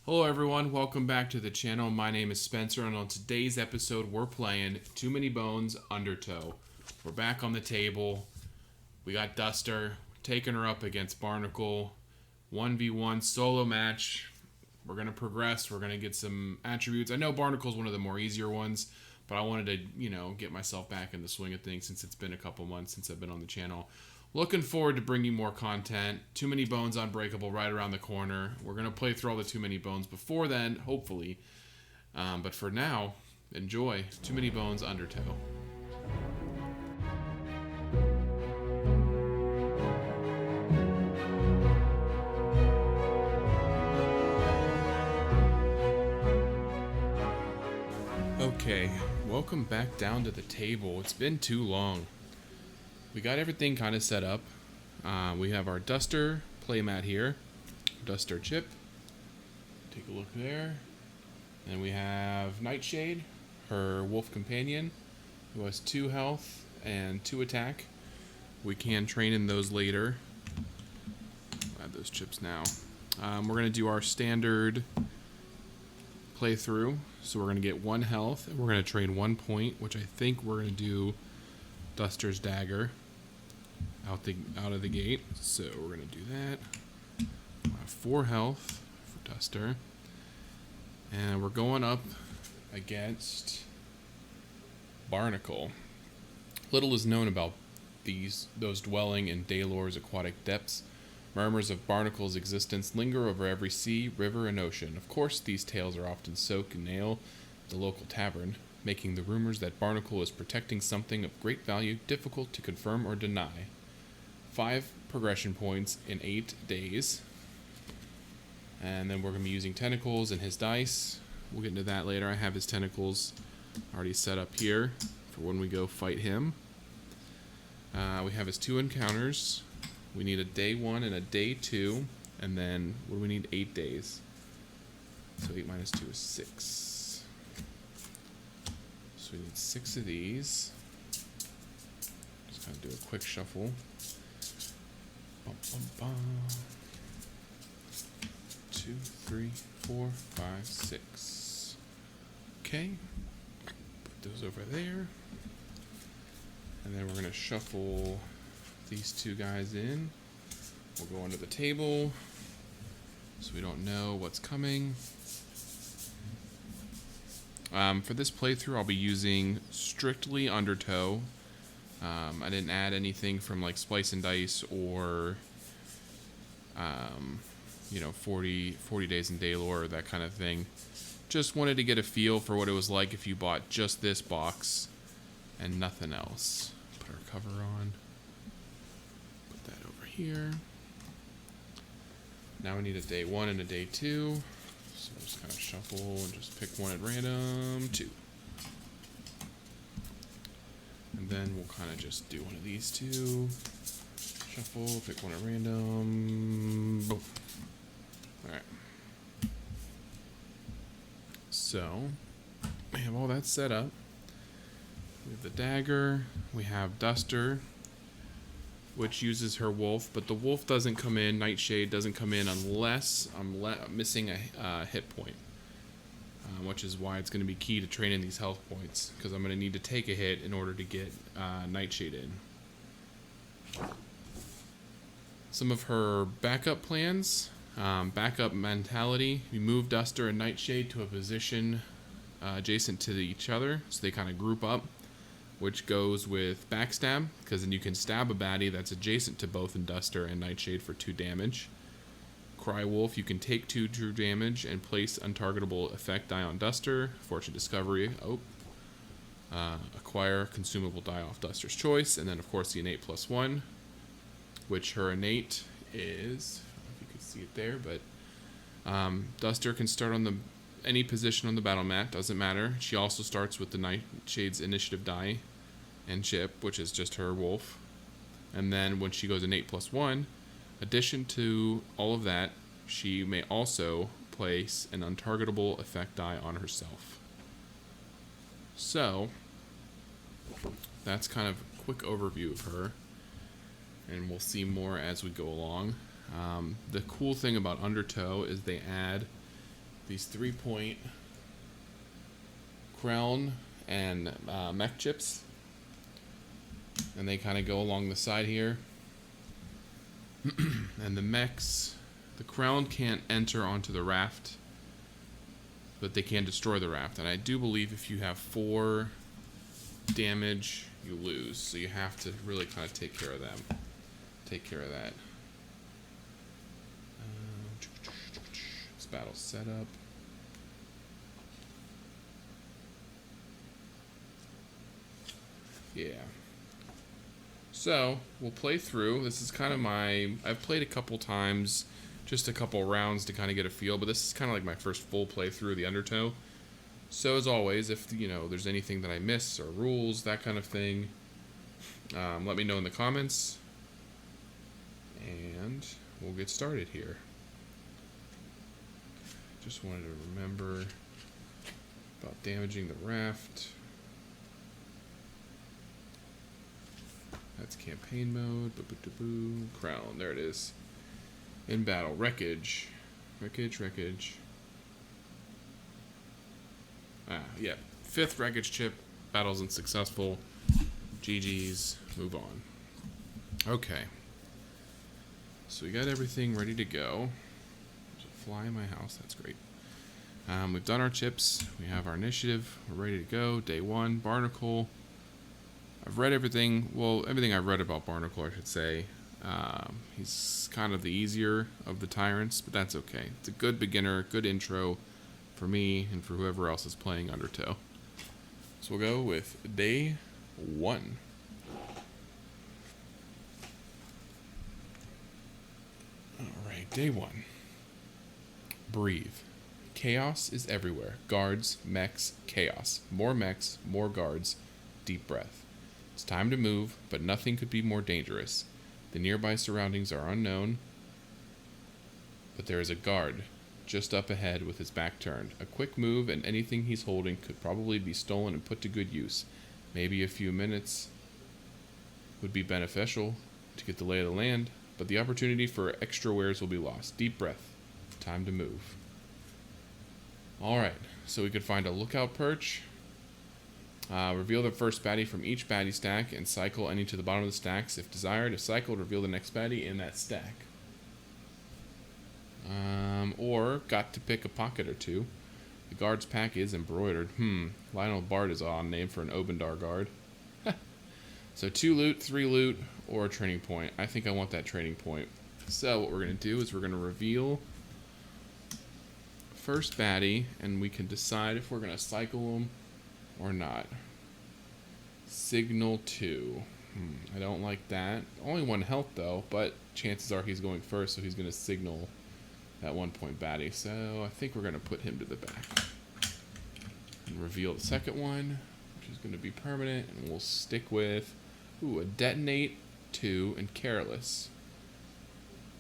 Hello everyone, welcome back to the channel. My name is Spencer, and on today's episode we're playing Too Many Bones Undertow. We're back on the table. We got Duster taking her up against Barnacle. 1v1 solo match. We're going to progress. We're going to get some attributes. I know Barnacle's one of the more easier ones, but I wanted to, get myself back in the swing of things since it's been a couple months since I've been on the channel. Looking forward to bringing more content. Too Many Bones Unbreakable right around the corner. We're going to play through all the Too Many Bones before then, hopefully. But for now, enjoy Too Many Bones Undertow. Okay, welcome back down to the table. It's been too long. We got everything kind of set up. We have our Duster playmat here. Duster Chip. Take a look there. And we have Nightshade, her wolf companion, who has 2 health and 2 attack. We can train in those later. I'll add those chips now. We're going to do our standard playthrough. So we're going to get 1 health, and we're going to train 1 point, which I think we're going to do Duster's Dagger out of the gate. So we're going to do that. We'll have 4 health for Duster. And we're going up against Barnacle. Little is known about those dwelling in Daelore's aquatic depths. Murmurs of Barnacle's existence linger over every sea, river, and ocean. Of course, these tales are often soaked in ale at the local tavern, making the rumors that Barnacle is protecting something of great value difficult to confirm or deny. 5 progression points in 8 days. And then we're going to be using tentacles and his dice. We'll get into that later. I have his tentacles already set up here for when we go fight him. We have his 2 encounters. We need a day 1 and a day 2. And then, what do we need? 8 days. So 8 minus 2 is 6. So we need 6 of these. Just kind of do a quick shuffle. Bum, bum, bum. 2, 3, 4, 5, 6. Okay. Put those over there. And then we're going to shuffle these 2 guys in. We'll go under the table so we don't know what's coming. For this playthrough, I'll be using strictly Undertow. I didn't add anything from like Splice and Dice or 40 Days in Daelore or that kind of thing. Just wanted to get a feel for what it was like if you bought just this box and nothing else. Put our cover on. Put that over here. Now we need a day 1 and a day 2. So we'll just kind of shuffle and just pick one at random. 2. And then we'll kind of just do one of these 2. Shuffle, pick one at random. Boom. Alright. So, we have all that set up. We have the dagger. We have Duster, which uses her wolf, but the wolf doesn't come in, Nightshade doesn't come in unless I'm missing a hit point, which is why it's going to be key to training these health points, because I'm going to need to take a hit in order to get Nightshade in. Some of her backup plans, backup mentality, we move Duster and Nightshade to a position adjacent to each other, so they kind of group up, which goes with backstab, because then you can stab a baddie that's adjacent to both Duster and Nightshade for 2 damage. Cry Wolf, you can take 2 true damage and place untargetable effect die on Duster. Fortune Discovery, acquire consumable die off Duster's choice, and then of course the innate +1, which her innate is, I don't know if you can see it there, but Duster can start on any position on the battle mat, doesn't matter. She also starts with the Nightshade's initiative die and chip, which is just her wolf. And then when she goes innate +1, addition to all of that, she may also place an untargetable effect die on herself. So, that's kind of a quick overview of her, and we'll see more as we go along. The cool thing about Undertow is they add these 3-point crown and mech chips, and they kind of go along the side here. And the mechs, the crown can't enter onto the raft, but they can destroy the raft. And I do believe if you have 4 damage, you lose. So you have to really kind of take care of them. Take care of that. This battle setup. Yeah. So we'll play through. This is kind of I've played a couple times, just a couple rounds to kind of get a feel, but this is kind of like my first full playthrough of the Undertow. So as always, if there's anything that I miss or rules, that kind of thing, let me know in the comments, and we'll get started here. Just wanted to remember about damaging the raft. That's campaign mode. Crown. There it is. In battle. Wreckage. Wreckage. Yeah. 5th wreckage chip. Battle's unsuccessful. GG's. Move on. Okay. So we got everything ready to go. There's a fly in my house. That's great. We've done our chips. We have our initiative. We're ready to go. Day 1. Barnacle. I've read everything. Well, everything I've read about Barnacle, I should say. He's kind of the easier of the tyrants, but that's okay. It's a good beginner, good intro for me and for whoever else is playing Undertow. So we'll go with day 1. Alright, day 1. Breathe. Chaos is everywhere. Guards, mechs, chaos. More mechs, more guards. Deep breath. It's time to move, but nothing could be more dangerous. The nearby surroundings are unknown, but there is a guard just up ahead with his back turned. A quick move and anything he's holding could probably be stolen and put to good use. Maybe a few minutes would be beneficial to get the lay of the land, but the opportunity for extra wares will be lost. Deep breath. Time to move. Alright, so we could find a lookout perch. Reveal the first baddie from each baddie stack and cycle any to the bottom of the stacks. If desired, if cycled, reveal the next baddie in that stack. Or got to pick a pocket or 2. The guard's pack is embroidered. Lionel Bard is on name for an Obendar guard. So 2 loot, 3 loot, or a training point. I think I want that training point. So what we're going to do is we're going to reveal first baddie, and we can decide if we're going to cycle them or not. Signal 2. I don't like that. Only 1 health though, but chances are he's going first, so he's going to signal that 1-point baddie. So I think we're going to put him to the back. And reveal the second one, which is going to be permanent, and we'll stick with a detonate, 2, and careless.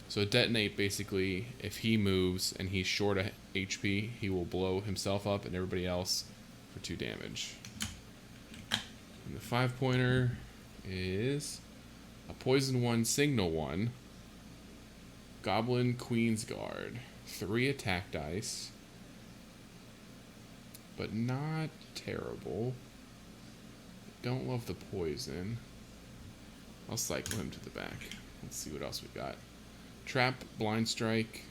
So detonate, basically, if he moves and he's short of HP, he will blow himself up and everybody else for 2 damage. And the 5-pointer is a poison 1, signal 1, Goblin Queen's Guard, 3 attack dice, but not terrible. Don't love the poison. I'll cycle him to the back. Let's see what else we got. Trap, blind strike.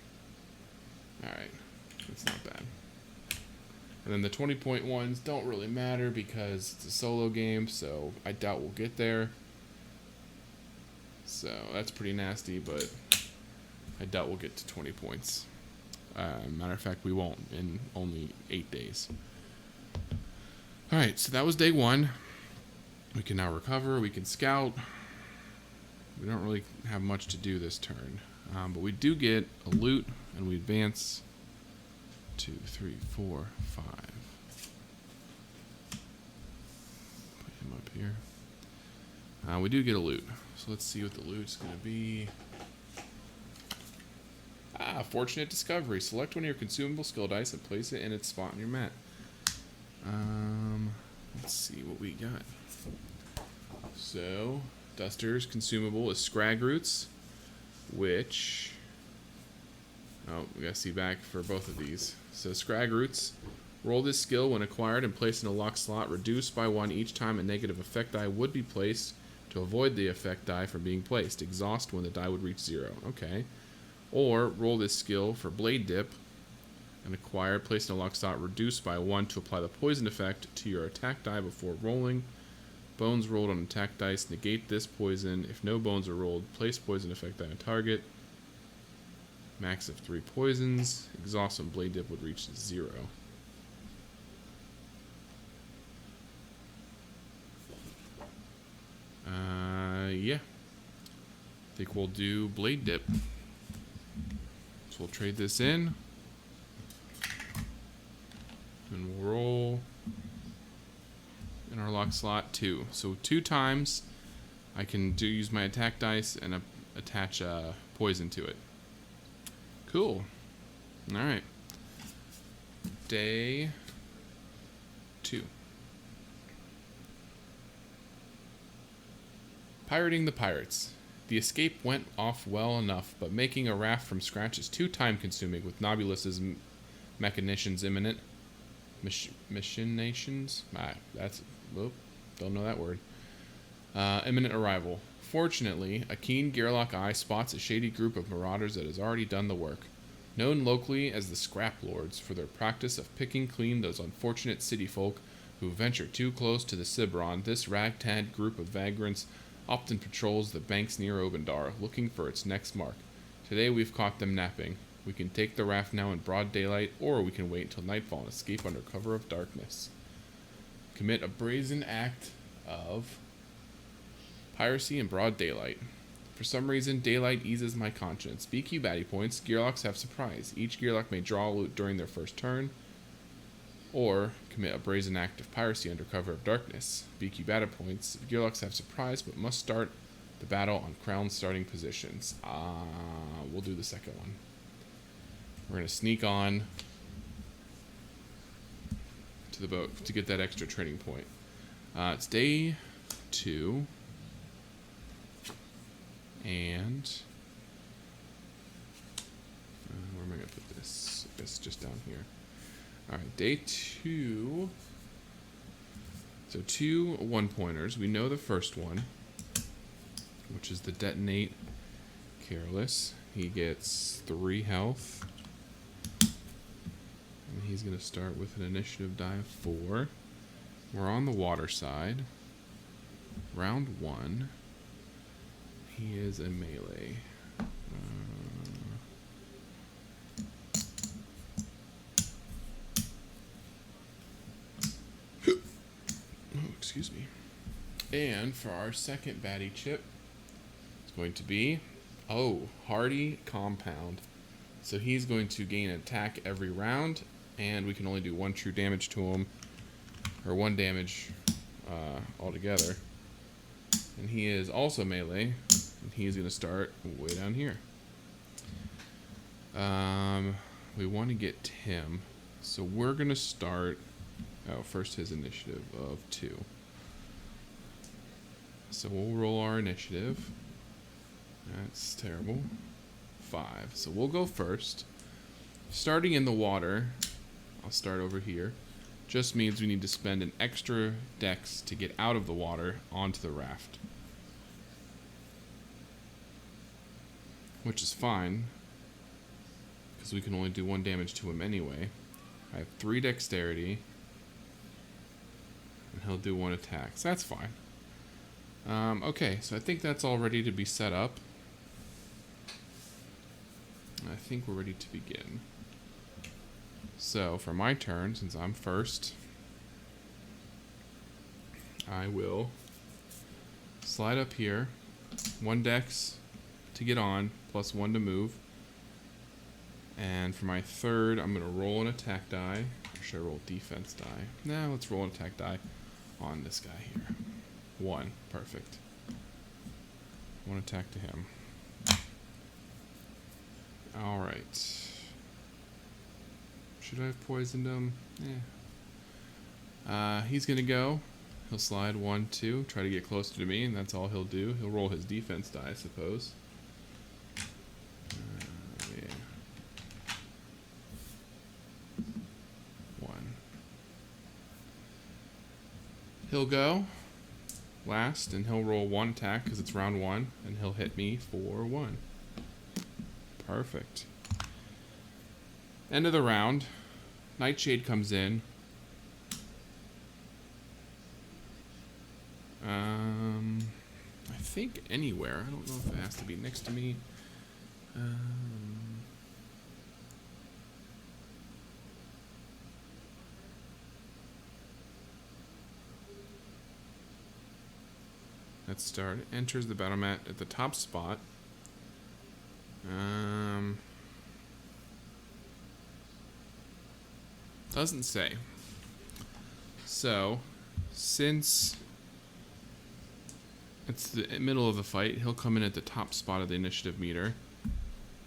Alright, that's not bad. And then the 20-point ones don't really matter because it's a solo game, so I doubt we'll get there. So that's pretty nasty, but I doubt we'll get to 20 points. Matter of fact, we won't in only 8 days. Alright, so that was day 1. We can now recover, we can scout. We don't really have much to do this turn. But we do get a loot, and we advance 2, 3, 4, 5. Put him up here. We do get a loot. So let's see what the loot's going to be. Fortunate Discovery. Select one of your consumable skill dice and place it in its spot on your mat. Let's see what we got. So, Duster's consumable is Scrag Roots, which... Oh, we gotta see back for both of these. So Scrag Roots. Roll this skill when acquired and placed in a locked slot. Reduce by 1 each time a negative effect die would be placed to avoid the effect die from being placed. Exhaust when the die would reach 0. Okay. Or roll this skill for Blade Dip and acquired, placed in a locked slot. Reduce by 1 to apply the poison effect to your attack die before rolling. Bones rolled on attack dice negate this poison. If no bones are rolled, place poison effect die on target. Max of 3 poisons. Exhaust when Blade Dip would reach 0. Yeah. I think we'll do Blade Dip. So we'll trade this in. And we'll roll in our lock slot 2. So 2 times I can use my attack dice and attach poison to it. Cool. Alright. Day 2. Pirating the pirates. The escape went off well enough, but making a raft from scratch is too time-consuming with Nobulus's machinations imminent. Machinations? Don't know that word. Imminent arrival. Fortunately, a keen Gearlock eye spots a shady group of marauders that has already done the work. Known locally as the Scrap Lords for their practice of picking clean those unfortunate city folk who venture too close to the Cibron, this ragtag group of vagrants often patrols the banks near Obendar, looking for its next mark. Today we've caught them napping. We can take the raft now in broad daylight, or we can wait until nightfall and escape under cover of darkness. Commit a brazen act of piracy in broad daylight. For some reason, daylight eases my conscience. Be Cubatti Points. Gearlocks have surprise. Each Gearlock may draw loot during their first turn, or commit a brazen act of piracy under cover of darkness. Be Cubatti Points. Gearlocks have surprise, but must start the battle on crown starting positions. We'll do the second one. We're going to sneak on to the boat to get that extra trading point. It's day 2. And where am I going to put this? I guess just down here. Alright, day 2. So 2 1-pointers. We know the first one, which is the Detonate Careless. He gets 3 health. And he's going to start with an initiative die of 4. We're on the water side. Round 1. He is a melee. Excuse me. And for our second baddie chip, it's going to be, Hardy Compound. So he's going to gain attack every round, and we can only do 1 true damage to him, or 1 damage altogether. And he is also melee, and he's going to start way down here. We want to get him, so we're going to start, first his initiative of 2. So we'll roll our initiative. That's terrible. 5. So we'll go first. Starting in the water, I'll start over here, just means we need to spend an extra dex to get out of the water onto the raft. Which is fine, because we can only do 1 damage to him anyway. I have 3 dexterity, and he'll do 1 attack, so that's fine. Okay, so I think that's all ready to be set up. I think we're ready to begin. So, for my turn, since I'm first, I will slide up here. 1 dex to get on, plus 1 to move. And for my third, I'm going to roll an attack die. Or should I roll defense die? Nah, let's roll an attack die on this guy here. 1. Perfect. 1 attack to him. Alright. Should I have poisoned him? He's going to go. He'll slide 1, 2, try to get closer to me, and that's all he'll do. He'll roll his defense die, I suppose. He'll go last, and he'll roll 1 attack because it's round 1, and he'll hit me for 1. Perfect. End of the round. Nightshade comes in. I think anywhere. I don't know if it has to be next to me. Let's start. Enters the battle mat at the top spot. Doesn't say. So, since it's the middle of the fight, he'll come in at the top spot of the initiative meter.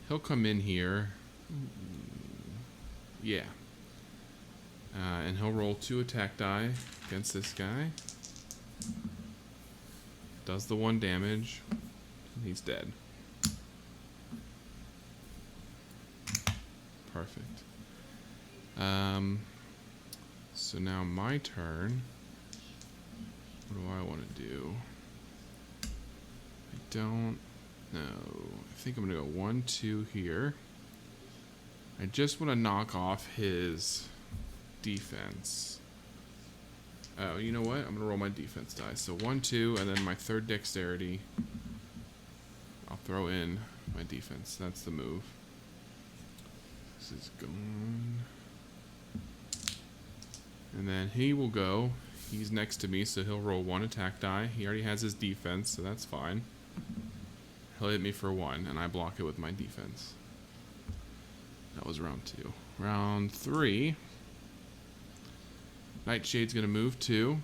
He'll come in here. Yeah. And he'll roll 2 attack die against this guy. Does the 1 damage. He's dead. Perfect. So now my turn. What do I want to do? I don't know. I think I'm going to go 1, 2 here. I just want to knock off his defense. Oh, you know what? I'm going to roll my defense die. So 1, 2, and then my 3rd dexterity. I'll throw in my defense. That's the move. This is gone. And then he will go. He's next to me, so he'll roll 1 attack die. He already has his defense, so that's fine. He'll hit me for 1, and I block it with my defense. That was round 2. Round 3. Nightshade's going to move 2.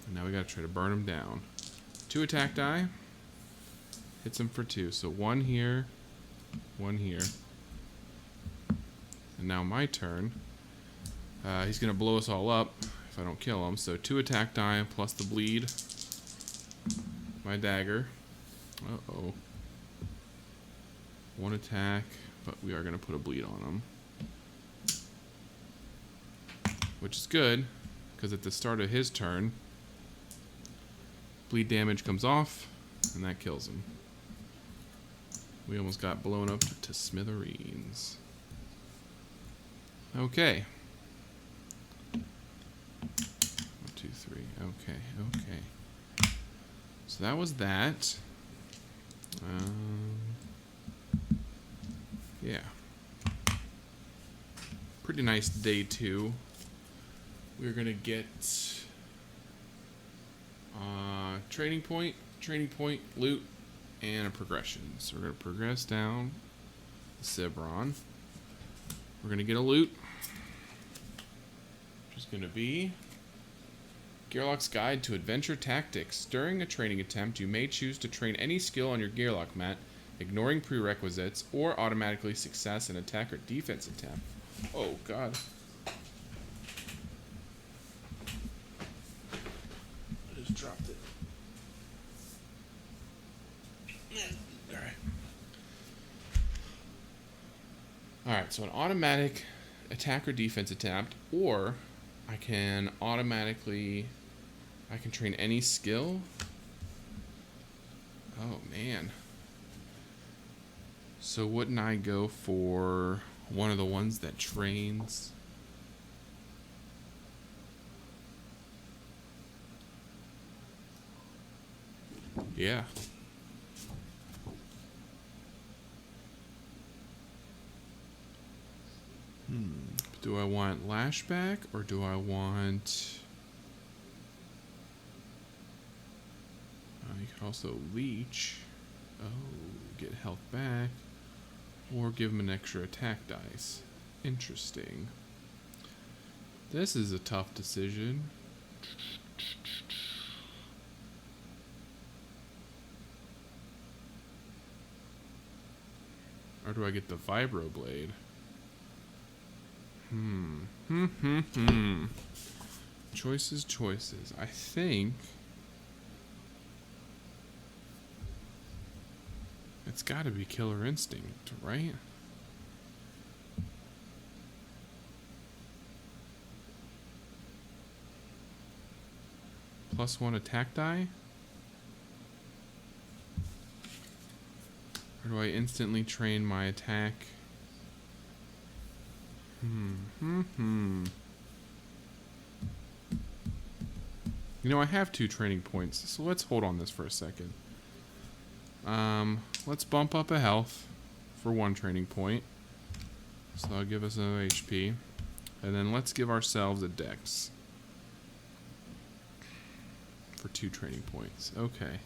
And now we got to try to burn him down. 2 attack die. Hits him for 2. So 1 here, 1 here. And now my turn. He's going to blow us all up if I don't kill him. So 2 attack die plus the bleed. My dagger. Uh-oh. 1 attack, but we are going to put a bleed on him. Which is good, because at the start of his turn, bleed damage comes off, and that kills him. We almost got blown up to smithereens. Okay. 1, 2, 3. Okay. So that was that. Yeah. Pretty nice day 2. We're gonna get training point, loot, and a progression. So we're gonna progress down the Cibron. We're gonna get a loot, which is gonna be Gearlock's Guide to Adventure Tactics. During a training attempt, you may choose to train any skill on your Gearlock mat, ignoring prerequisites, or automatically success an attack or defense attempt. Oh god. I just dropped it. Alright. Alright, so an automatic attack or defense attempt, or I can train any skill. Oh man. So wouldn't I go for one of the ones that trains? Yeah. Do I want lashback or do I want... you can also leech. Oh, get health back. Or give him an extra attack dice. Interesting. This is a tough decision. Or do I get the vibroblade? Choices. I think it's gotta be Killer Instinct, right? +1 attack die? Or do I instantly train my attack? You know, I have 2 training points, so let's hold on this for a second. Let's bump up a health for 1 training point. So that'll give us another HP. And then let's give ourselves a dex for 2 training points. Okay.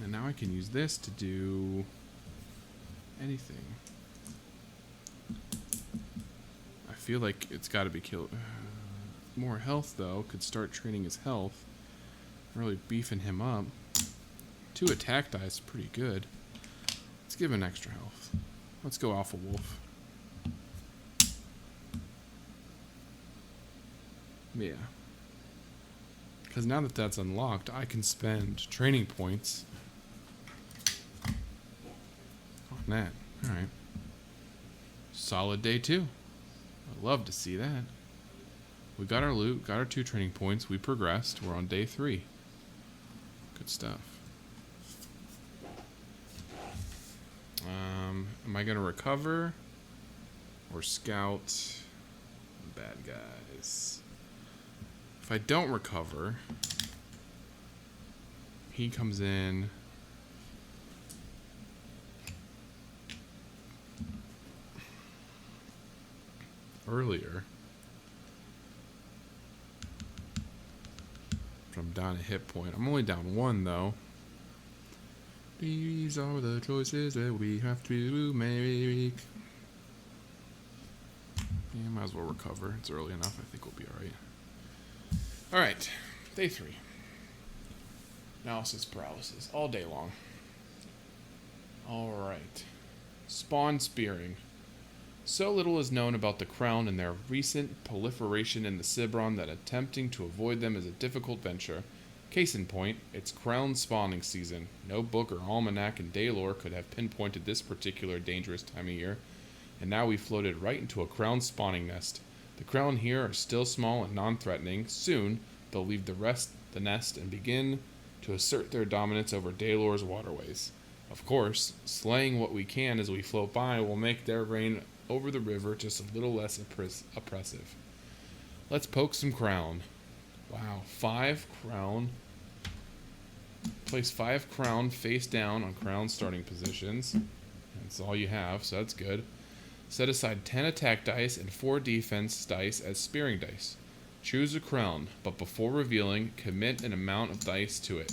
And now I can use this to do anything. I feel like it's got to be killed. More health, though. Could start training his health. Really beefing him up. 2 attack dice is pretty good. Let's give him extra health. Let's go Alpha Wolf. Yeah. Because now that that's unlocked, I can spend training points on that. Alright. Solid day 2. I love to see that. We got our loot, got our 2 training points, we progressed, we're on day 3. Good stuff. Am I going to recover or scout bad guys? If I don't recover, he comes in earlier. I'm down a hit point. I'm only down 1 though. These are the choices that we have to make. Yeah, might as well recover. It's early enough. I think we'll be alright. Alright. Day 3. Analysis paralysis. All day long. Alright. Spawn spearing. So little is known about the Crown and their recent proliferation in the Cibron that attempting to avoid them is a difficult venture. Case in point, it's Crown spawning season. No book or almanac in Daelore could have pinpointed this particular dangerous time of year, and now we floated right into a Crown spawning nest. The Crown here are still small and non-threatening. Soon, they'll leave the nest and begin to assert their dominance over Daelore's waterways. Of course, slaying what we can as we float by will make their reign over the river just a little less oppressive. Let's poke some Crown. Wow, 5 Crown. Place 5 Crown face down on Crown starting positions. That's all you have, so that's good. Set aside 10 attack dice and 4 defense dice as spearing dice. Choose a Crown, but before revealing, commit an amount of dice to it.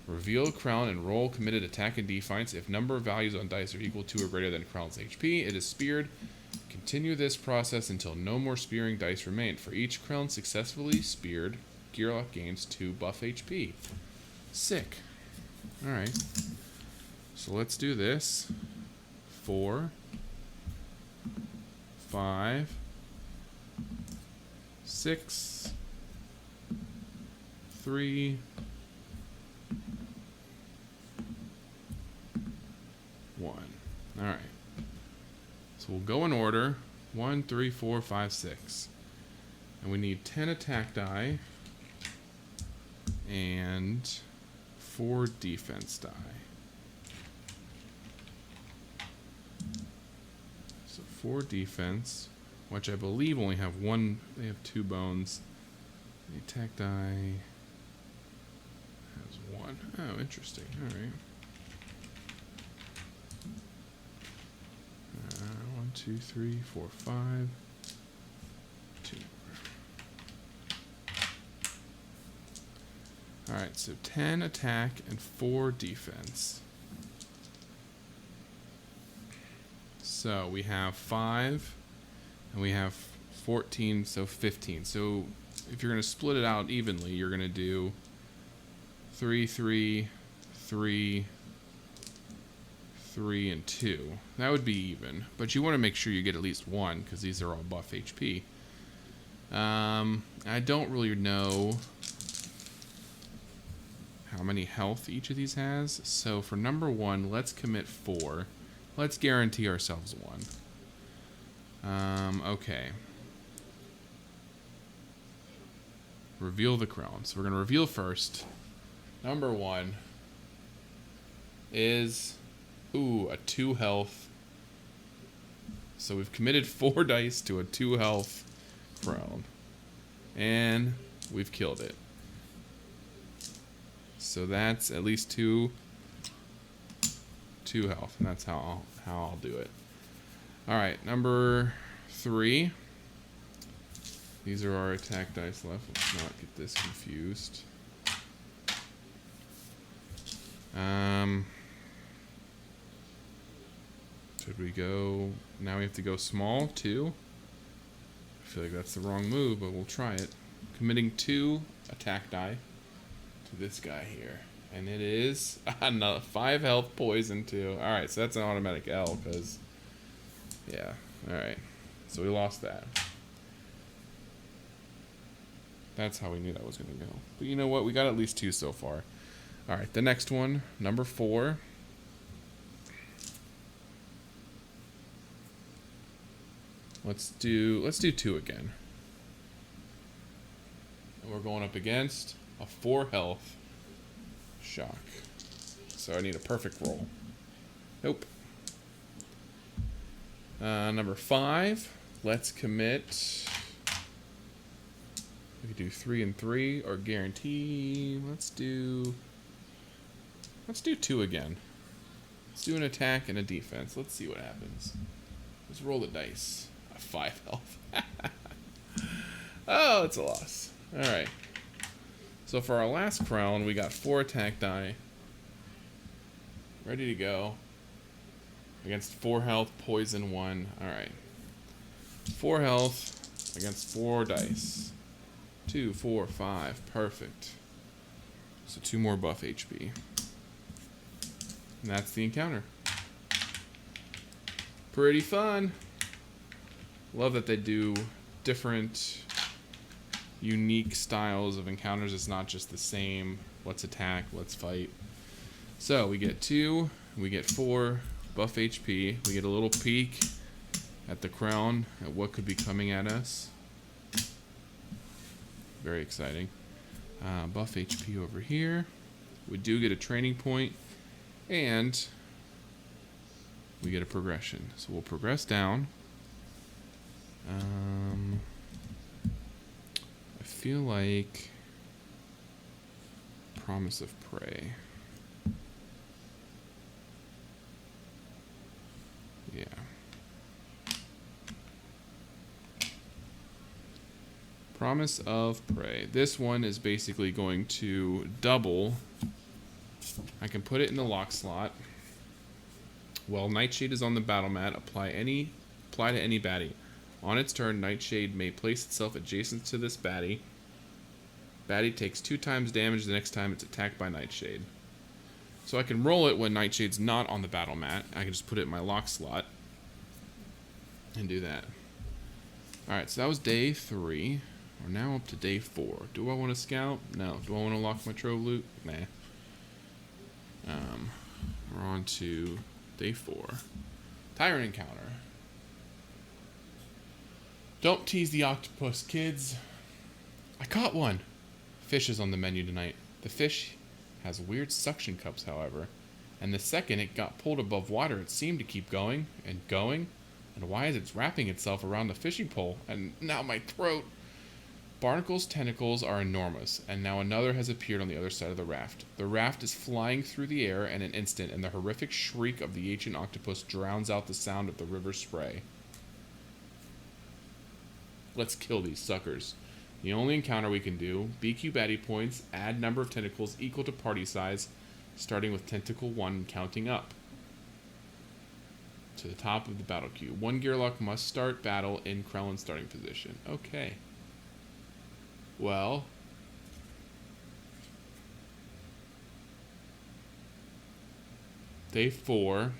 Reveal a Crown and roll committed attack and defense. If number of values on dice are equal to or greater than Crown's HP, it is speared. Continue this process until no more spearing dice remain. For each Crown successfully speared, Gearlock gains 2 buff HP. Sick. Alright. So let's do this. 4, 5, 6, 3, 1. Alright. So we'll go in order. 1, 3, 4, 5, 6. And we need 10 attack die and 4 defense die. So 4 defense, which I believe only have 1. They have 2 bones. The attack die has 1. Oh, interesting. All right. 1, 2, 3, 4, 5. 2. Alright, so 10 attack and 4 defense. So we have 5 and we have 14, so 15. So if you're going to split it out evenly, you're going to do 3, 3, 3, 3, and 2. That would be even, but you want to make sure you get at least 1 because these are all buff HP. I don't really know how many health each of these has, so for number 1, let's commit 4. Let's guarantee ourselves 1. Okay. reveal the crown. So we're going to reveal first. Number 1 is, a 2 health. So we've committed 4 dice to a 2 health crown. And we've killed it. So that's at least 2 health. And that's how I'll do it. Alright, number 3. These are our attack dice left. Let's not get this confused. Should we go... Now we have to go small, 2. I feel like that's the wrong move, but we'll try it. Committing 2 attack die to this guy here. And it is... 5 health, poison, 2. Alright, so that's an automatic L, because... Yeah, alright. So we lost that. That's how we knew that was going to go. But you know what? We got at least 2 so far. Alright, the next one, number 4. Let's do 2 again. And we're going up against a 4 health shock. So I need a perfect roll. Nope. Number 5. Let's commit. We could do 3 and 3 or guarantee. Let's do 2 again. Let's do an attack and a defense. Let's see what happens. Let's roll the dice. 5 health. Oh, it's a loss. Alright. So for our last crown, we got 4 attack die. Ready to go. Against 4 health, poison 1. Alright. 4 health against 4 dice. 2, 4, 5. Perfect. So 2 more buff HP. And that's the encounter. Pretty fun. Love that they do different, unique styles of encounters. It's not just the same, let's attack, let's fight. So we get 2, we get 4 buff HP. We get a little peek at the crown, at what could be coming at us. Very exciting. Buff HP over here. We do get a training point, and we get a progression. So we'll progress down. I feel like Promise of Prey. Yeah. Promise of Prey. This one is basically going to double. I can put it in the lock slot. While Nightshade is on the battle mat, apply to any baddie. On its turn, Nightshade may place itself adjacent to this baddie. Baddie takes 2 times damage the next time it's attacked by Nightshade. So I can roll it when Nightshade's not on the battle mat. I can just put it in my lock slot and do that. Alright, so that was day 3. We're now up to day 4. Do I want to scout? No. Do I want to lock my trove loot? Nah. We're on to day 4. Tyrant encounter. Don't tease the octopus, kids. I caught one. Fish is on the menu tonight. The fish has weird suction cups, however. And the second it got pulled above water, it seemed to keep going and going. And why is it wrapping itself around the fishing pole? And now my throat. Barnacle's tentacles are enormous, and now another has appeared on the other side of the raft. The raft is flying through the air in an instant, and the horrific shriek of the ancient octopus drowns out the sound of the river's spray. Let's kill these suckers. The only encounter we can do, be Cubatti Points, add number of tentacles equal to party size, starting with Tentacle 1 counting up to the top of the battle queue. 1 Gearlock must start battle in Krellin starting position. Okay. Well, day 4,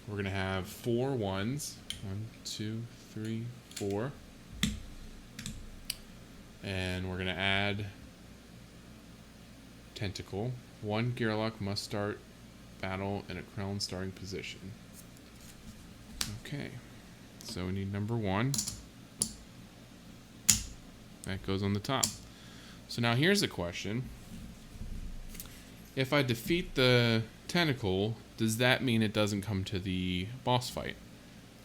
we're going to have 4 1s. 1, 2, 3, 4. And we're going to add Tentacle. 1 Gearlock must start battle in a Krellin starting position. Okay. So we need number 1. That goes on the top. So now here's the question. If I defeat the Tentacle, does that mean it doesn't come to the boss fight?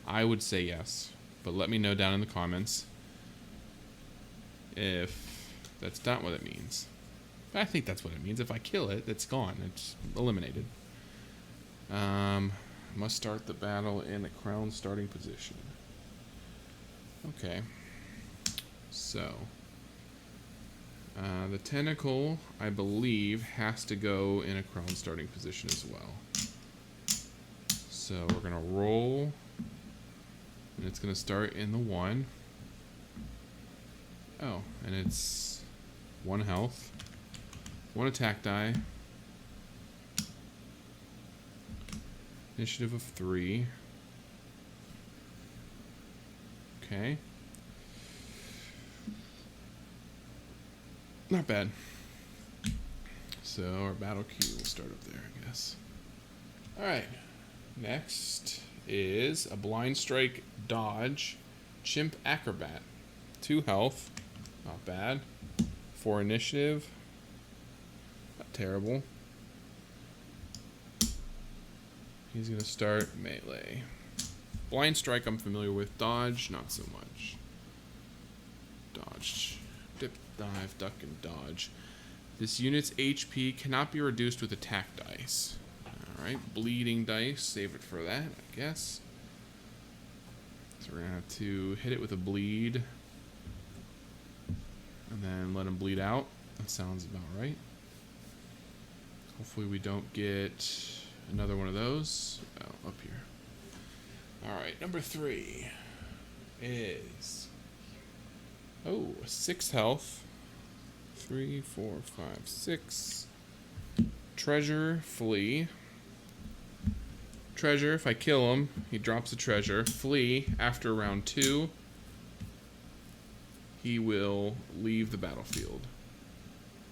I would say yes, but let me know down in the comments if that's not what it means. But I think that's what it means. If I kill it, it's gone. It's eliminated. Must start the battle in a crown starting position. Okay. So, the Tentacle, I believe, has to go in a crown starting position as well. So we're going to roll, and it's going to start in the 1. Oh, and it's 1 health, 1 attack die, initiative of 3. Okay. Not bad. So our battle queue will start up there, I guess. Alright. Next is a blind strike dodge Chimp acrobat. 2 health. Not bad. 4 initiative. Not terrible. He's going to start melee. Blind strike I'm familiar with. Dodge, not so much. Dodge. Dip, dive, duck, and dodge. This unit's HP cannot be reduced with attack dice. Alright, bleeding dice. Save it for that, I guess. So we're going to have to hit it with a bleed. And then let him bleed out. That sounds about right. Hopefully we don't get another one of those. Oh, up here. Alright, number 3 is... Oh, 6 health. 3, 4, 5, 6. Treasure, Flea. Treasure, if I kill him, he drops a treasure. Flea, after round 2, he will leave the battlefield.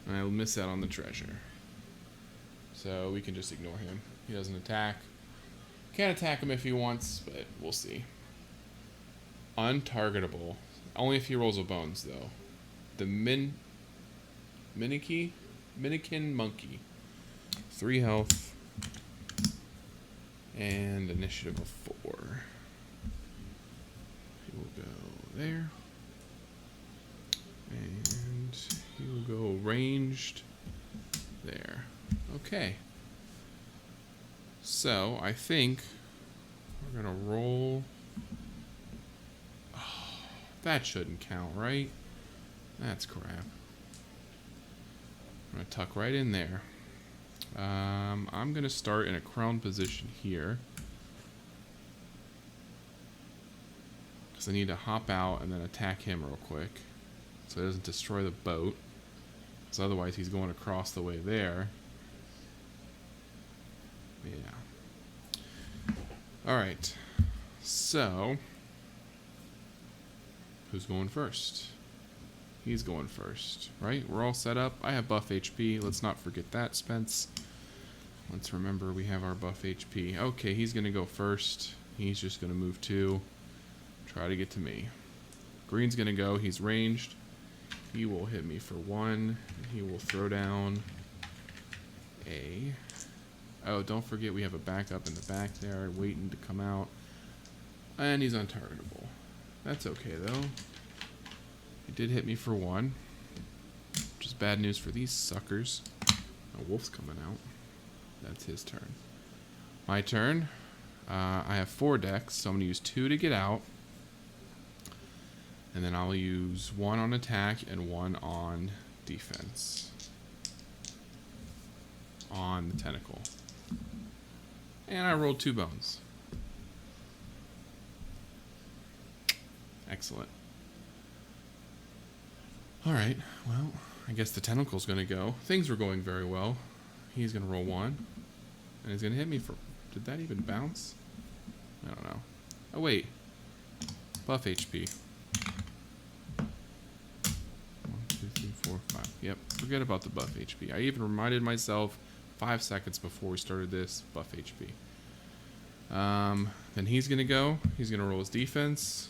And I will miss out on the treasure. So we can just ignore him. He doesn't attack. Can't attack him if he wants, but we'll see. Untargetable. Only if he rolls a bones, though. The Minikin Monkey. 3 health. And initiative of 4. He will go there. And he will go ranged there. Okay. So, I think we're going to roll... That shouldn't count, right? That's crap. I'm going to tuck right in there. I'm going to start in a crown position here. Because I need to hop out and then attack him real quick. So he doesn't destroy the boat. Because otherwise he's going across the way there. Yeah. Alright. So... Who's going first? He's going first, right? We're all set up. I have buff HP. Let's not forget that, Spence. Let's remember we have our buff HP. Okay, he's going to go first. He's just going to move 2. Try to get to me. Green's going to go. He's ranged. He will hit me for 1. He will throw down a... Oh, don't forget we have a backup in the back there waiting to come out. And he's untargetable. That's okay, though. He did hit me for 1. Which is bad news for these suckers. A wolf's coming out. That's his turn. My turn. I have 4 decks, so I'm going to use 2 to get out. And then I'll use 1 on attack and 1 on defense. On the Tentacle. And I rolled 2 bones. Excellent. Alright, well, I guess the Tentacle's going to go. Things were going very well. He's going to roll 1. And he's going to hit me for... Did that even bounce? I don't know. Oh, wait. Buff HP. 1, 2, 3, 4, 5. Yep, forget about the buff HP. I even reminded myself 5 seconds before we started this. Buff HP. Then he's going to go. He's going to roll his defense.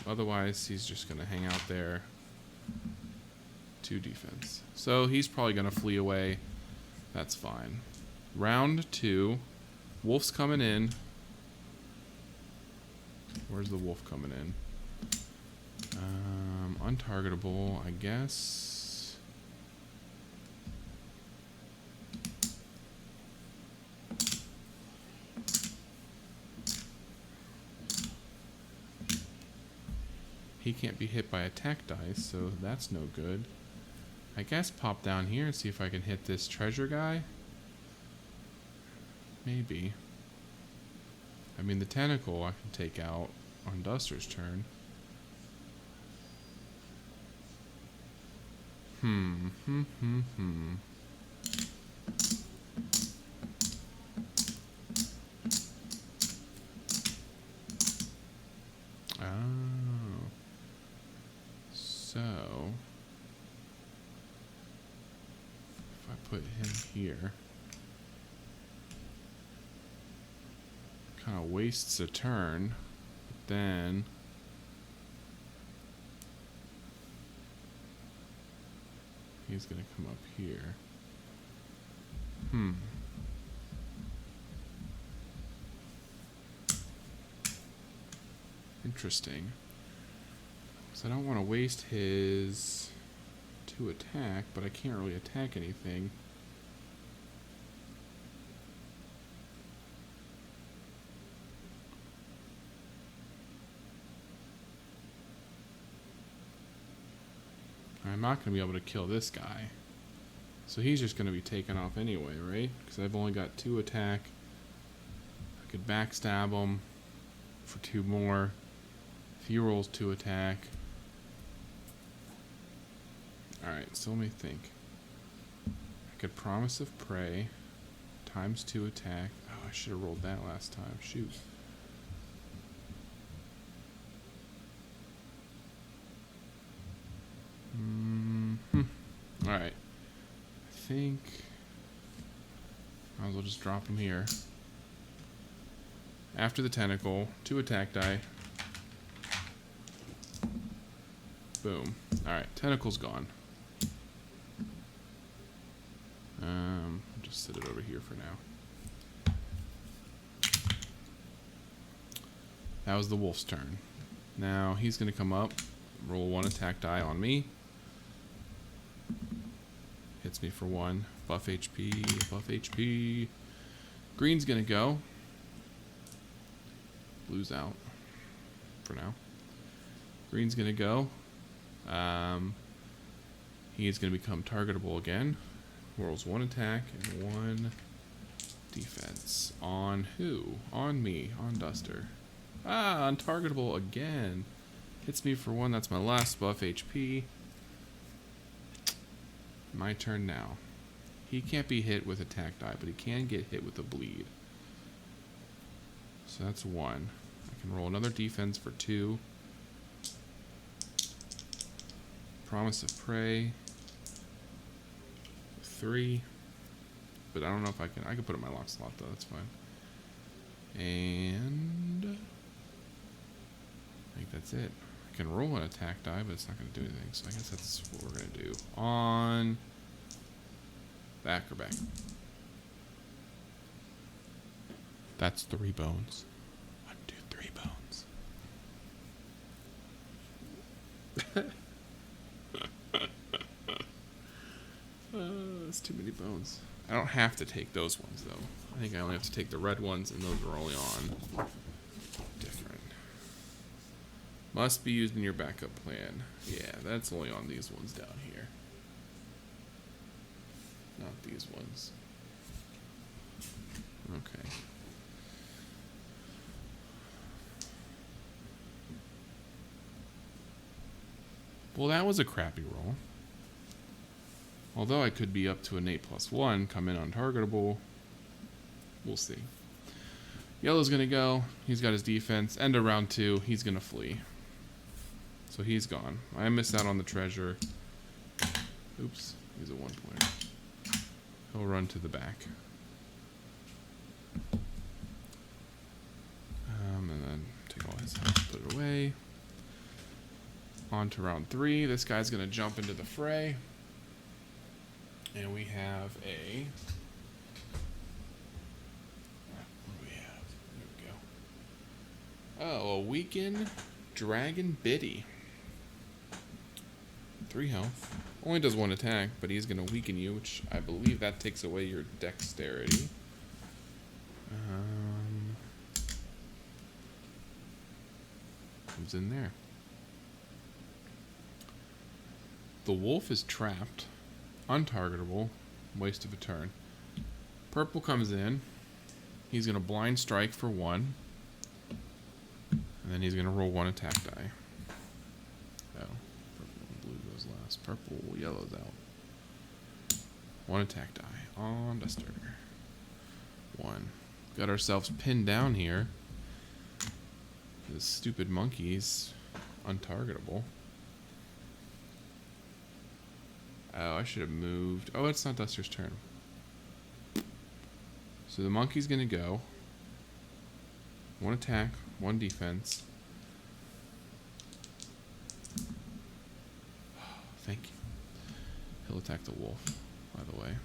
Otherwise, he's just going to hang out there 2 defense. So he's probably going to flee away. That's fine. Round 2. Wolf's coming in. Where's the wolf coming in? Untargetable, I guess. He can't be hit by attack dice, so that's no good. I guess pop down here and see if I can hit this treasure guy. Maybe. I mean, the tentacle I can take out on Duster's turn. Oh. So, if I put him here, kind of wastes a turn, but then he's going to come up here. Interesting. So I don't want to waste his 2 attack, but I can't really attack anything. I'm not going to be able to kill this guy. So he's just going to be taken off anyway, right? Because I've only got 2 attack. I could backstab him for 2 more. If he rolls 2 attack. Alright, so let me think. I could Promise of Prey. Times 2 attack. Oh, I should have rolled that last time. Shoot. Alright. I think might as well just drop him here. After the tentacle, 2 attack die. Boom. Alright, tentacle's gone. I'll just set it over here for now. That was the wolf's turn. Now he's going to come up, roll 1 attack die on me. Hits me for 1. Buff HP, buff HP. Green's going to go. Blue's out for now. Green's going to go. He is going to become targetable again. Rolls 1 attack and 1 defense. On who? On me. On Duster. Ah, untargetable again. Hits me for 1. That's my last buff HP. My turn now. He can't be hit with attack die, but he can get hit with a bleed. So that's 1. I can roll another defense for 2. Promise of Prey. 3. But I don't know if I can put it in my lock slot though, that's fine. And I think that's it. I can roll an attack die, but it's not going to do anything. So I guess that's what we're going to do. On back or back. That's 3 bones. 1, 2, 3 bones. That's too many bones. I don't have to take those ones though. I think I only have to take the red ones, and those are only on different. Must be used in your backup plan. Yeah, that's only on these ones down here. Not these ones. Okay. Well, that was a crappy roll. Although I could be up to an 8+1, come in untargetable. We'll see. Yellow's going to go. He's got his defense. End of round 2. He's going to flee. So he's gone. I missed out on the treasure. Oops. He's a 1-pointer. He'll run to the back. And then take all his health, put it away. On to round 3. This guy's going to jump into the fray. And we have a... What do we have? There we go. Oh, a Weaken Dragon Biddy. 3 health. Only does 1 attack, but he's going to weaken you, which I believe that takes away your dexterity. Comes in there. The wolf is trapped, untargetable, waste of a turn. Purple comes in. He's going to blind strike for 1. And then he's going to roll 1 attack die. Oh, purple and blue goes last. Purple, yellow's out. 1 attack die on Duster. 1. Got ourselves pinned down here. This stupid monkey's untargetable. Oh, I should have moved. Oh, it's not Duster's turn. So the monkey's going to go. 1 attack, 1 defense. Thank you. He'll attack the wolf, by the way.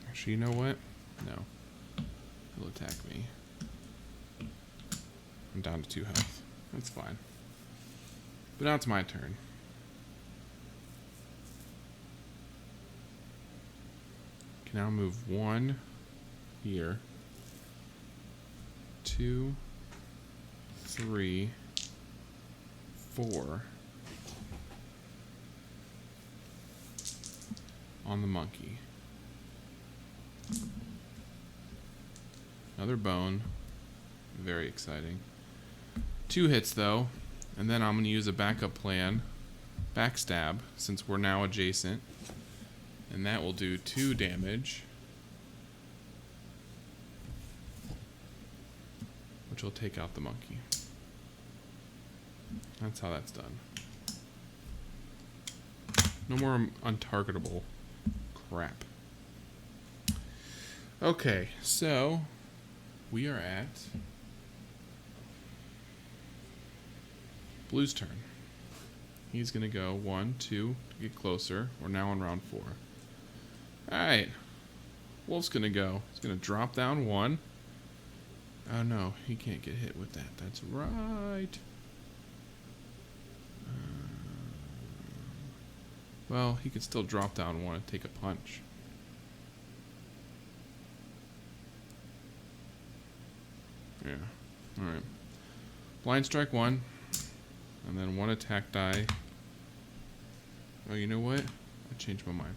Actually, you know what? No. He'll attack me. I'm down to 2 health. That's fine. But now it's my turn. Can now move 1 here. 2, 3, 4 on the monkey. Another bone. Very exciting. 2 hits though, and then I'm going to use a backup plan. Backstab, since we're now adjacent. And that will do 2 damage. Which will take out the monkey. That's how that's done. No more untargetable crap. Okay, so we are at Blue's turn. He's going to go 1, 2 to get closer. We're now on round 4. Alright. Wolf's going to go. He's going to drop down 1. Oh no, he can't get hit with that. That's right. Well, he could still drop down 1 and take a punch. Yeah. Alright. Blind strike 1. And then 1 attack die. Oh, you know what? I changed my mind.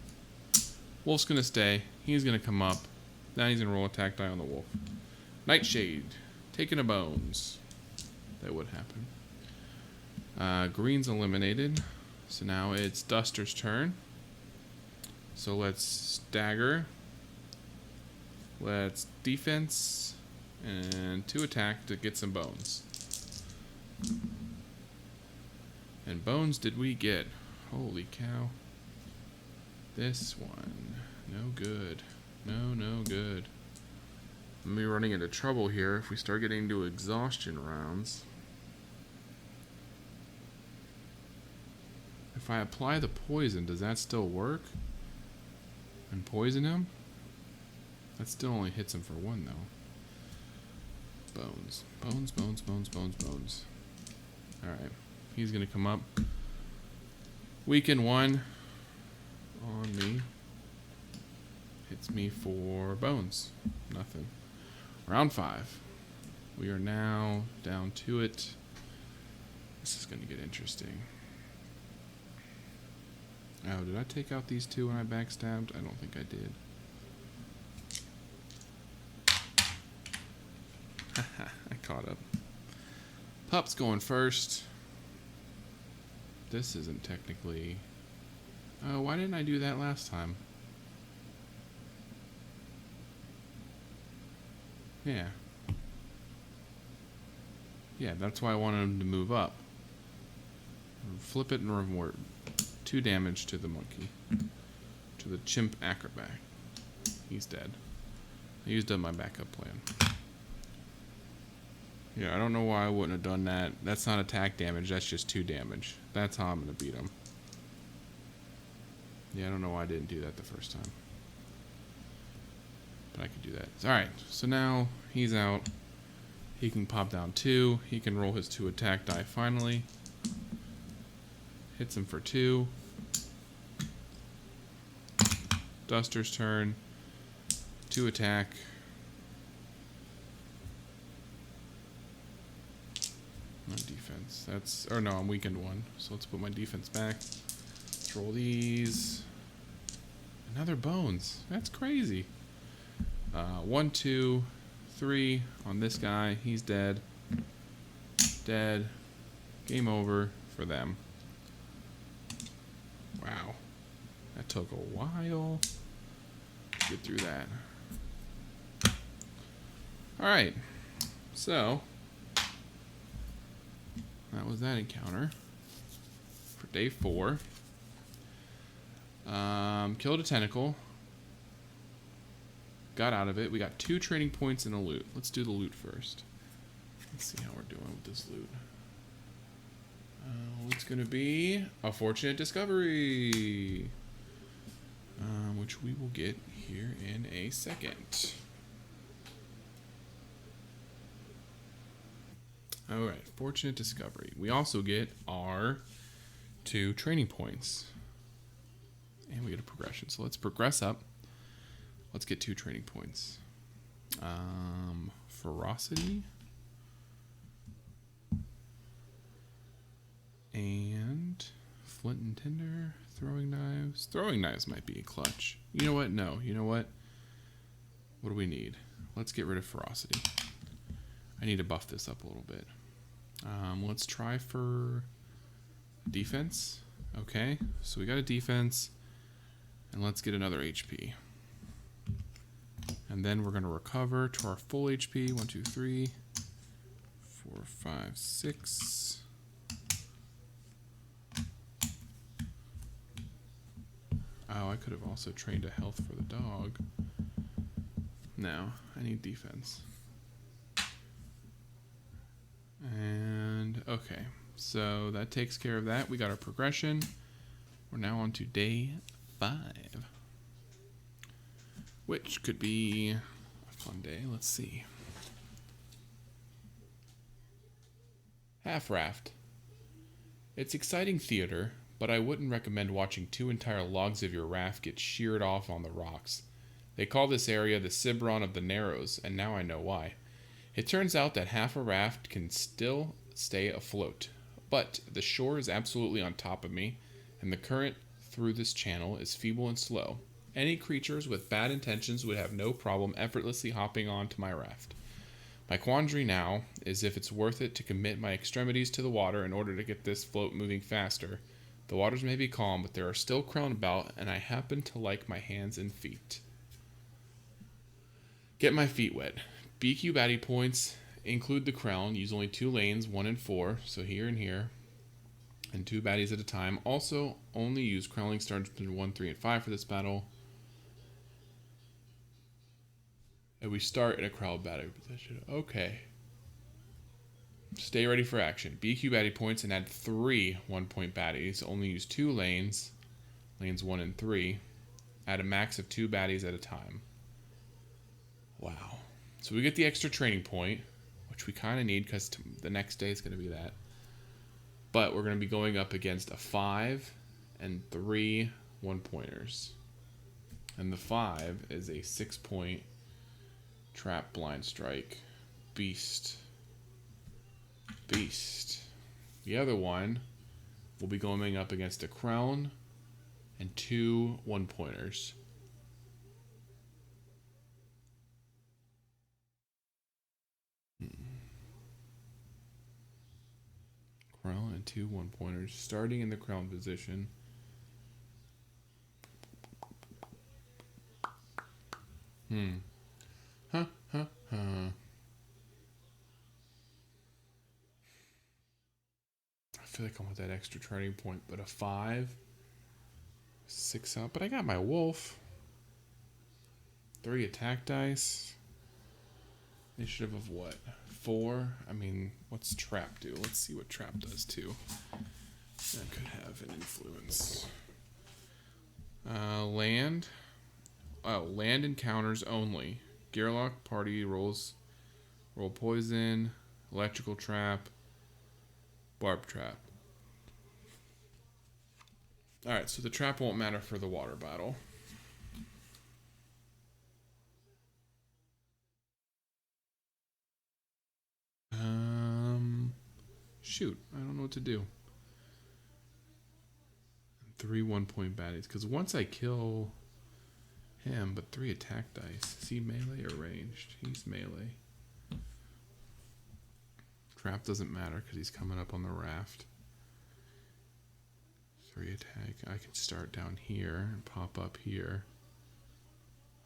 Wolf's going to stay. He's going to come up. Now he's going to roll attack die on the wolf. Nightshade. Taking a bones. That would happen. Green's eliminated. So now it's Duster's turn. So let's stagger. Let's defense. And 2 attack to get some bones. And bones did we get? Holy cow. This one. No good. No good. I'm gonna be running into trouble here if we start getting into exhaustion rounds. If I apply the poison, does that still work? And poison him? That still only hits him for 1 though. Bones. Bones. Alright. He's gonna come up. Weaken 1 on me. Hits me for bones. Nothing. Round 5. We are now down to it. This is gonna get interesting. Oh, did I take out these 2 when I backstabbed? I don't think I did. I caught up. Pup's going first. This isn't technically... Oh, why didn't I do that last time? Yeah. Yeah, that's why I wanted him to move up. Flip it and reward. 2 damage to the monkey. To the chimp acrobat. He's dead. I used up my backup plan. Yeah, I don't know why I wouldn't have done that. That's not attack damage, that's just 2 damage. That's how I'm going to beat him. Yeah, I don't know why I didn't do that the first time. But I could do that. Alright, so now he's out. He can pop down 2. He can roll his 2 attack die finally. Hits him for 2. Duster's turn. 2 attack. No defense. That's... Or no, I'm weakened 1. So let's put my defense back. Let's roll these. Another bones. That's crazy. 1, 2, 3 on this guy. He's dead. Dead. Game over for them. Wow. That took a while to get through that. Alright. So, that was that encounter for day 4. Killed a tentacle. Got out of it. We got 2 training points and a loot. Let's do the loot first. Let's see how we're doing with this loot. It's going to be a fortunate discovery, which we will get here in a second. Alright, fortunate discovery. We also get our 2 training points. And we get a progression. So let's progress up. Let's get 2 training points. Ferocity. And flint and tinder. Throwing knives. Throwing knives might be a clutch. You know what? No. You know what? What do we need? Let's get rid of ferocity. I need to buff this up a little bit. Let's try for defense. Okay. So we got a defense. And let's get another HP. And then we're going to recover to our full HP. 1, 2, 3, 4, 5, 6. Oh, I could have also trained a health for the dog. No, I need defense. And, okay. So that takes care of that. We got our progression. We're now on to day 5. Which could be a fun day. Let's see. Half Raft. It's exciting theater, but I wouldn't recommend watching 2 entire logs of your raft get sheared off on the rocks. They call this area the Ciberon of the Narrows, and now I know why. It turns out that half a raft can still stay afloat, but the shore is absolutely on top of me, and the current through this channel is feeble and slow. Any creatures with bad intentions would have no problem effortlessly hopping onto my raft. My quandary now is if it's worth it to commit my extremities to the water in order to get this float moving faster. The waters may be calm, but there are still crown about, and I happen to like my hands and feet. Get my feet wet. Be Cubatti Points. Include the crown. Use only 2 lanes, 1 and 4, so here and here. And 2 baddies at a time. Also, only use Crowning Stars in 1, 3, and 5 for this battle. And we start in a crowd battle position. Okay. Stay ready for action. Be Cubatti Points and add 3 1-point baddies. Only use 2 lanes. Lanes 1 and 3. Add a max of 2 baddies at a time. Wow. So we get the extra training point, which we kind of need because the next day is going to be that. But we're going to be going up against a 5 and 3 1-pointers. And the 5 is a 6-point trap blind strike. Beast. The other one will be going up against a crown and 2 1-pointers. Crown and 2 1-pointers, starting in the crown position. I feel like I want that extra training point, but a 5, 6 out. But I got my wolf. 3 attack dice. Initiative of what? 4? I mean, what's trap do? Let's see what trap does too. That could have an influence. Land. Oh, land encounters only. Gearlock party roll poison, electrical trap, barb trap. Alright, so the trap won't matter for the water battle. Shoot, I don't know what to do. 3 1-point baddies, because once I kill him, but 3 attack dice. Is he melee or ranged? He's melee. Trap doesn't matter because he's coming up on the raft. 3 attack. I can start down here and pop up here.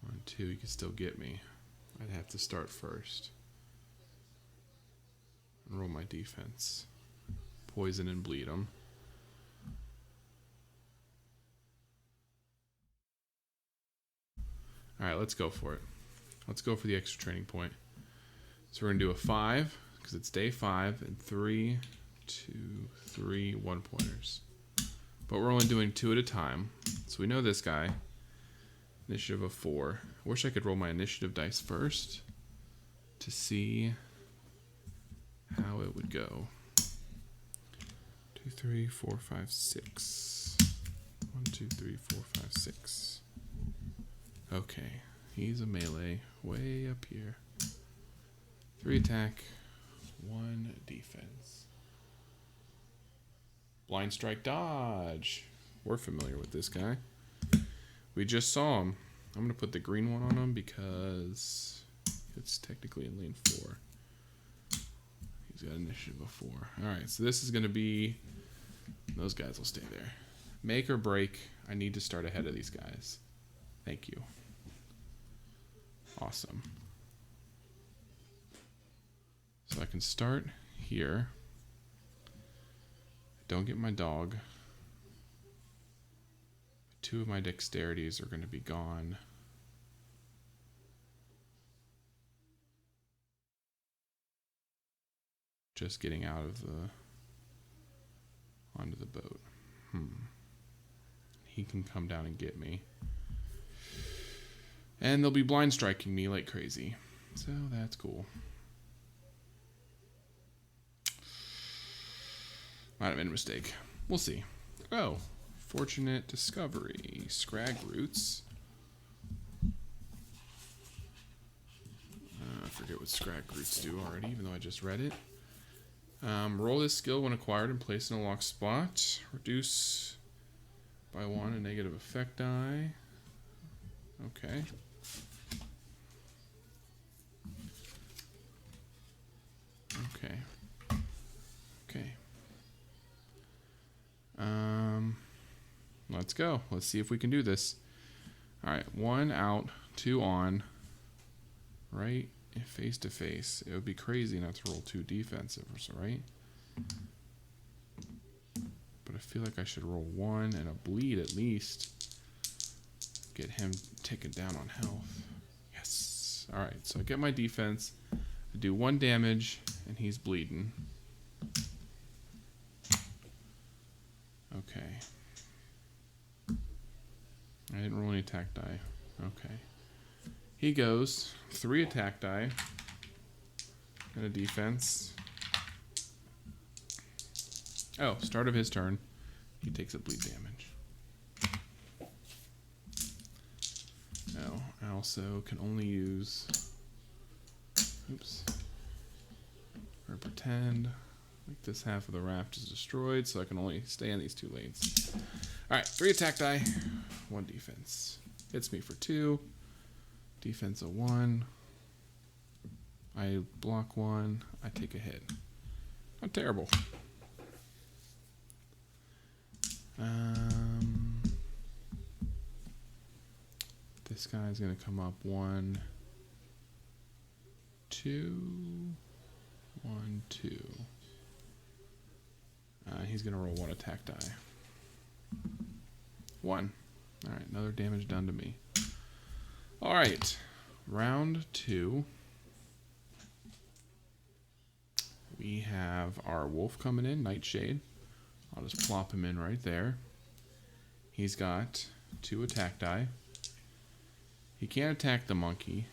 1, 2. You can still get me. I'd have to start first. And roll my defense. Poison and bleed him. Alright, let's go for it. Let's go for the extra training point. So we're going to do a 5, because it's day 5, and 3, 2, 3 1-pointers. But we're only doing 2 at a time. So we know this guy. Initiative of 4. I wish I could roll my initiative dice first to see how it would go. 2, 3, 4, 5, 6. 1, 2, 3, 4, 5, 6. Okay, he's a melee way up here. 3 attack, 1 defense. Blind strike dodge. We're familiar with this guy. We just saw him. I'm going to put the green one on him because it's technically in lane 4. He's got initiative of 4. Alright, so this is going to be... Those guys will stay there. Make or break. I need to start ahead of these guys. Thank you. Awesome. So I can start here. Don't get my dog. 2 of my dexterities are going to be gone. Just getting out of the... onto the boat. He can come down and get me. And they'll be blind striking me like crazy. So that's cool. Might have been a mistake. We'll see. Oh, fortunate discovery. Scrag roots. I forget what scrag roots do already, even though I just read it. Roll this skill when acquired and placed in a locked spot. Reduce by 1 a negative effect die. Okay. Okay. Okay. Let's go. Let's see if we can do this. Alright, 1 out, 2 on. Right? Face to face. It would be crazy not to roll 2 defensive, right? But I feel like I should roll 1 and a bleed at least. Get him taken down on health. Yes. Alright, so I get my defense. I do 1 damage, and he's bleeding. Okay. I didn't roll any attack die. Okay. He goes 3 attack die and a defense. Oh, start of his turn. He takes a bleed damage. Now, I also can only use... Oops. Or pretend like this half of the raft is destroyed, so I can only stay in these 2 lanes. Alright, 3 attack die, 1 defense. Hits me for 2. Defense of 1. I block 1. I take a hit. Not terrible. This guy's gonna come up 1, 2, 1, 2. He's gonna roll 1 attack die. 1. Alright, another damage done to me. Alright, Round 2. We have our wolf coming in, Nightshade. I'll just plop him in right there. He's got 2 attack die. He can't attack the monkey,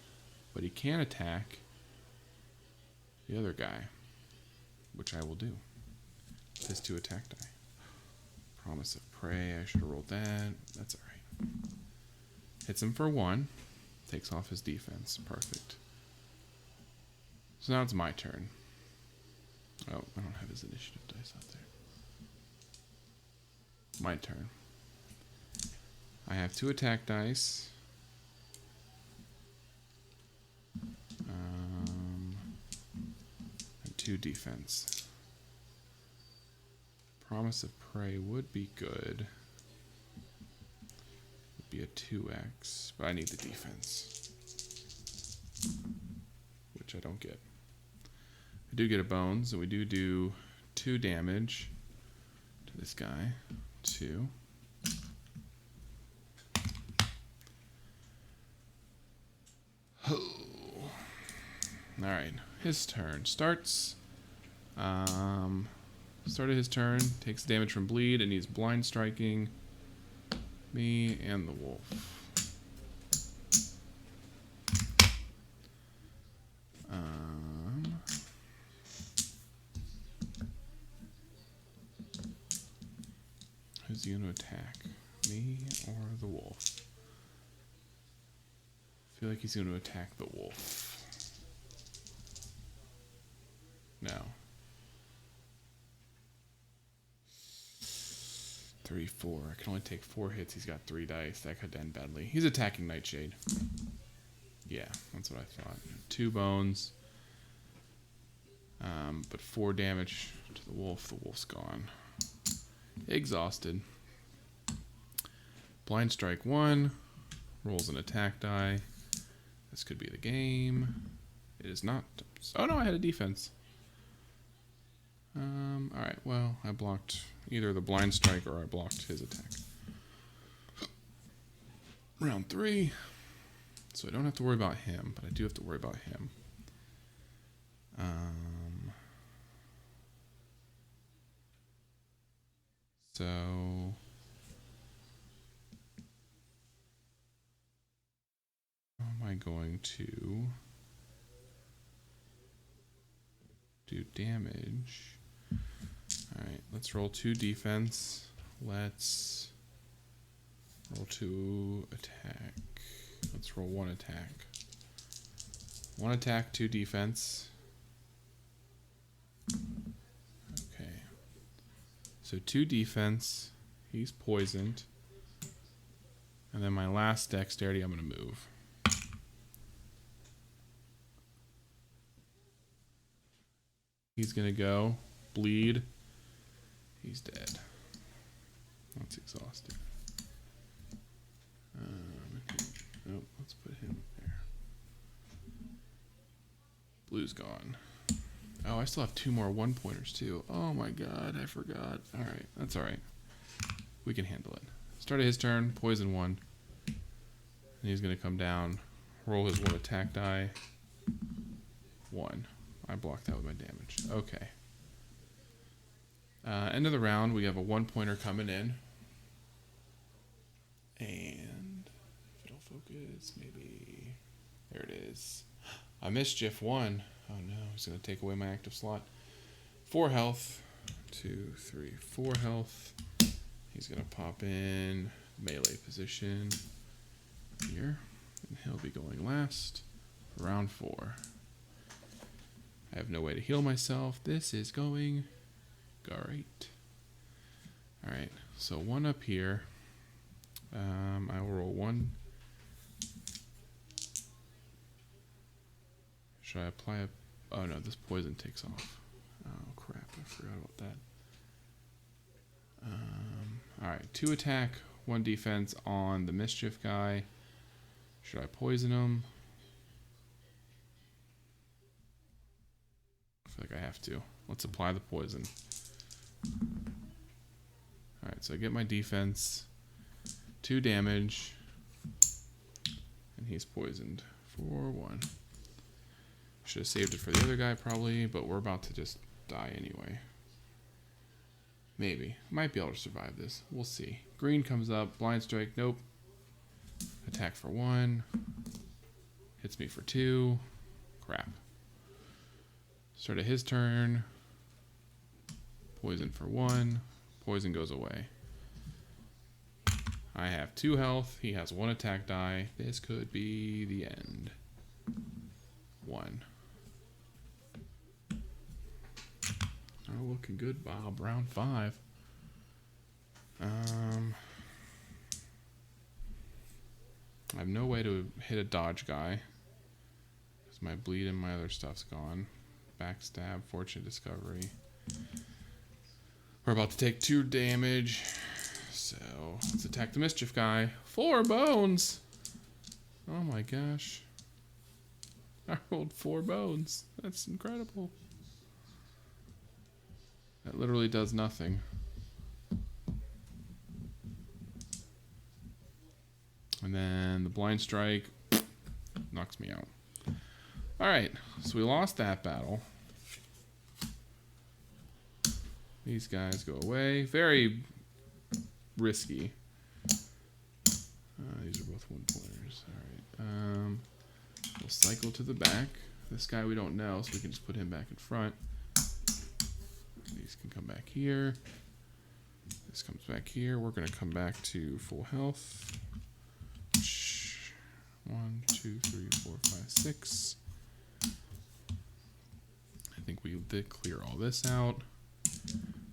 but he can attack the other guy, which I will do. His 2 attack die. Promise of Prey, I should have rolled that. That's alright. Hits him for 1. Takes off his defense. Perfect. So now it's my turn. Oh, I don't have his initiative dice out there. My turn. I have 2 attack dice. And 2 defense. Promise of Prey would be good. Would be a 2x, but I need the defense, which I don't get. I do get a bones, and we do 2 damage to this guy. 2. Oh. Alright, his turn starts. Started his turn, takes damage from bleed, and he's blind striking me and the wolf. Who's he going to attack? Me or the wolf? I feel like he's going to attack the wolf. No. 3, 4. I can only take 4 hits. He's got 3 dice. That could end badly. He's attacking Nightshade. Yeah, that's what I thought. 2 bones. But 4 damage to the wolf. The wolf's gone. Exhausted. Blind strike 1. Rolls an attack die. This could be the game. It is not. Oh no, I had a defense. Alright, well, I blocked either the blind strike or I blocked his attack. Round 3. So I don't have to worry about him, but I do have to worry about him. So how am I going to do damage? Alright, let's roll 2 defense. Let's roll 2 attack. Let's roll 1 attack. 1 attack, 2 defense. Okay. So 2 defense. He's poisoned. And then my last dexterity, I'm going to move. He's going to go. Bleed. He's dead. That's exhausted. Oh, let's put him there. Blue's gone. Oh, I still have 2 more 1-pointers too. Oh my god, I forgot. Alright, that's alright. We can handle it. Started his turn, poison 1. And he's going to come down, roll his 1 attack die. 1. I blocked that with my damage. Okay. End of the round, we have a 1-pointer coming in. And if it'll focus, maybe. There it is. I missed Jiff 1. Oh no, he's going to take away my active slot. 4 health. 2, 3, 4 health. He's going to pop in melee position here. And he'll be going last for round 4. I have no way to heal myself. This is going great. Alright, so 1 up here. I will roll 1. Should I apply a... Oh no, this poison takes off. Oh crap, I forgot about that. Alright, 2 attack, 1 defense on the mischief guy. Should I poison him? I feel like I have to. Let's apply the poison. Alright, so I get my defense. 2 damage. And he's poisoned for 1. Should have saved it for the other guy probably, but we're about to just die anyway. Maybe. Might be able to survive this. We'll see. Green comes up. Blind strike. Nope. Attack for 1. Hits me for 2. Crap. Start of his turn. Poison for 1. Poison goes away. I have 2 health. He has 1 attack die. This could be the end. 1. Oh, looking good, Bob. Round 5. I have no way to hit a dodge guy. Because my bleed and my other stuff's gone. Backstab, fortune discovery. We're about to take 2 damage. So, let's attack the mischief guy. 4 bones! Oh my gosh. I rolled 4 bones. That's incredible. That literally does nothing. And then the blind strike knocks me out. Alright, so we lost that battle. These guys go away. Very risky. These are both 1-pointers. Alright. We'll cycle to the back. This guy we don't know, so we can just put him back in front. These can come back here. This comes back here. We're going to come back to full health. 1, 2, 3, 4, 5, 6. I think we did clear all this out.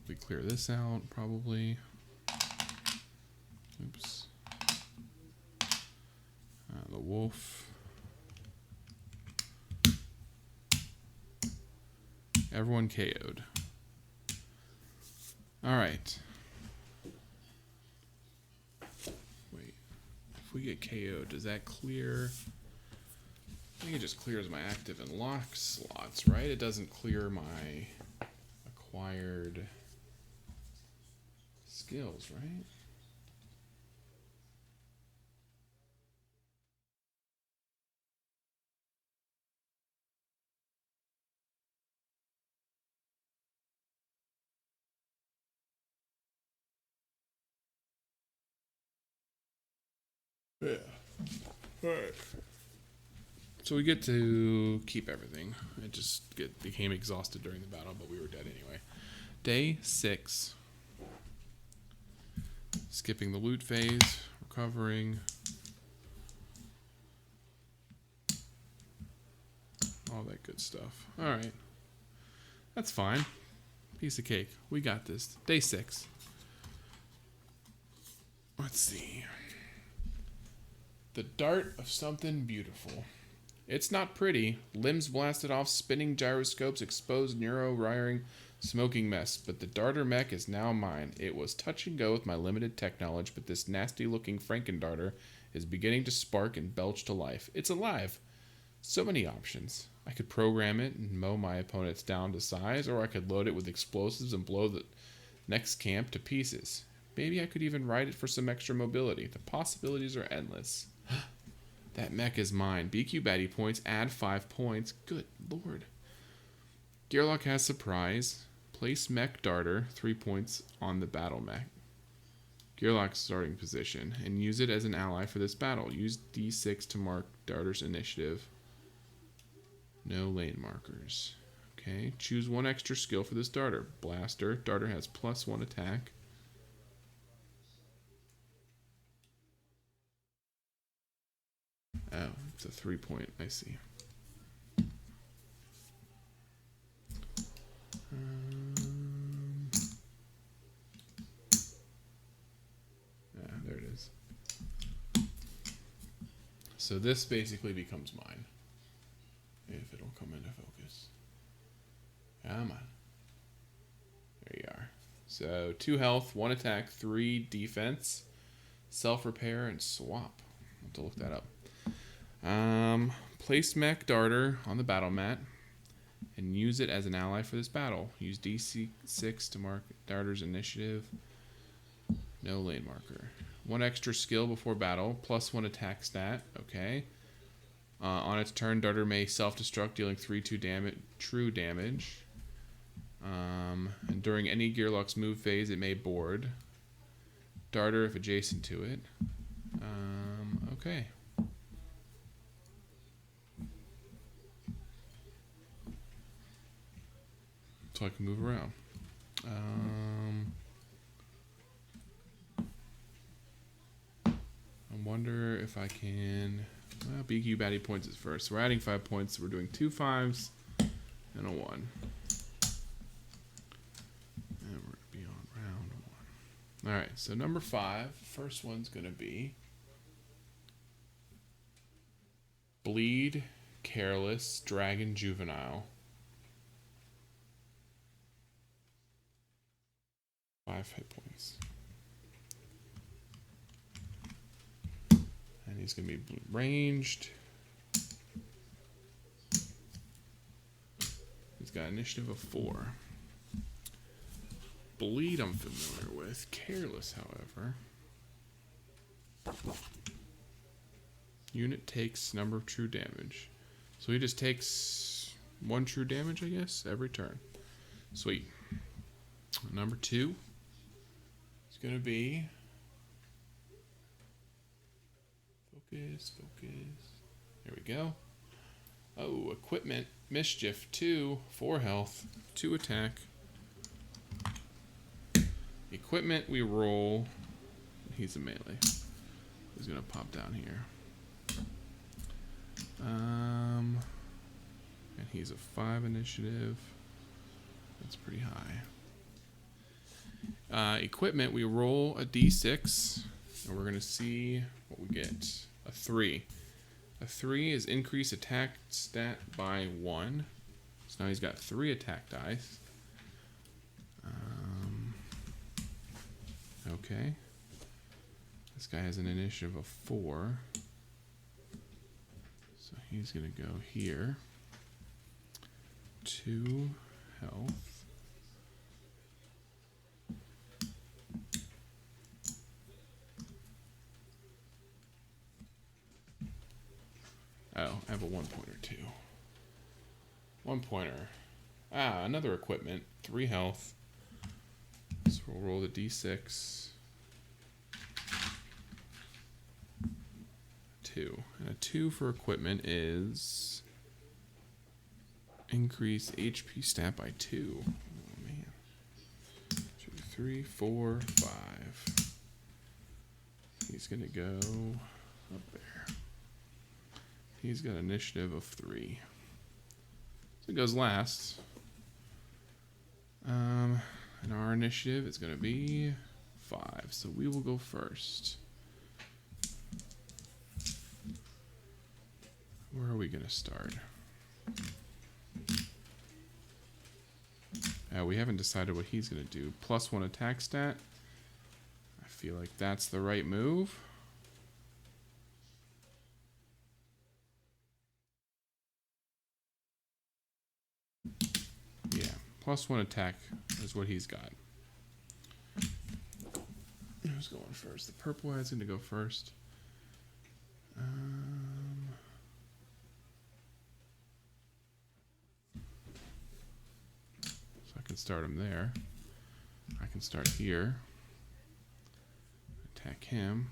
We clear this out, probably. Oops. The wolf. Everyone KO'd. Alright. Wait. If we get KO'd, does that clear? I think it just clears my active and lock slots, right? It doesn't clear my acquired skills, right? Yeah. Alright. So we get to keep everything. It just became exhausted during the battle, but we were dead anyway. Day 6. Skipping the loot phase. Recovering. All that good stuff. Alright. That's fine. Piece of cake. We got this. Day 6. Let's see. The dart of something beautiful. It's not pretty. Limbs blasted off, spinning gyroscopes, exposed neuro-wiring, smoking mess. But the darter mech is now mine. It was touch and go with my limited tech knowledge, but this nasty-looking Franken-darter is beginning to spark and belch to life. It's alive. So many options. I could program it and mow my opponents down to size, or I could load it with explosives and blow the next camp to pieces. Maybe I could even ride it for some extra mobility. The possibilities are endless. That mech is mine. Cubatti Points. Add 5 points. Good lord. Gearlock has surprise. Place mech darter. 3 points on the battle mech. Gearlock's starting position. And use it as an ally for this battle. Use D6 to mark darter's initiative. No lane markers. Okay. Choose 1 extra skill for this darter. Blaster. Darter has +1 attack. Oh, it's a 3-point. I see. There it is. So this basically becomes mine. If it'll come into focus. Come on. There you are. So 2 health, 1 attack, 3 defense, self-repair, and swap. I'll have to look that up. Place mech darter on the battle mat and use it as an ally for this battle. Use DC6 to mark darter's initiative. No lane marker. 1 extra skill before battle, +1 attack stat. Okay. On its turn, Darter may self-destruct, dealing 3 true damage. And during any Gearlock's move phase, it may board Darter if adjacent to it. Okay. So I can move around. I wonder if I can... Well, Cubatti Points is first. So we're adding 5 points. So we're doing 2 5s and a 1. And we're going to be on round 1. Alright, so number 5. First one's going to be Bleed, Careless, Dragon, Juvenile. 5 hit points. And he's going to be ranged. He's got initiative of 4. Bleed I'm familiar with. Careless, however. Unit takes number of true damage. So he just takes 1 true damage, I guess, every turn. Sweet. Number 2 is going to be... Focus. There we go. Oh, equipment. Mischief. 2. 4 health. 2 attack. Equipment, we roll. He's a melee. He's going to pop down here. And he's a 5 initiative. That's pretty high. Equipment, we roll a d6. And we're going to see what we get. A 3. A 3 is increase attack stat by 1. So now he's got 3 attack dice. Okay. This guy has an initiative of 4. So he's going to go here. 2 health. Oh, I have a 1-pointer too. 1-pointer. Ah, another equipment. 3 health. So we'll roll the d6. 2. And a 2 for equipment is increase HP stat by 2. Oh man. 2, 3, 4, 5. He's gonna go up there. He's got initiative of 3. So it goes last. And our initiative is going to be 5. So we will go first. Where are we going to start? We haven't decided what he's going to do. +1 attack stat. I feel like that's the right move. Yeah, +1 attack is what he's got. Who's going first? The purple guy's going to go first. So I can start him there. I can start here. Attack him.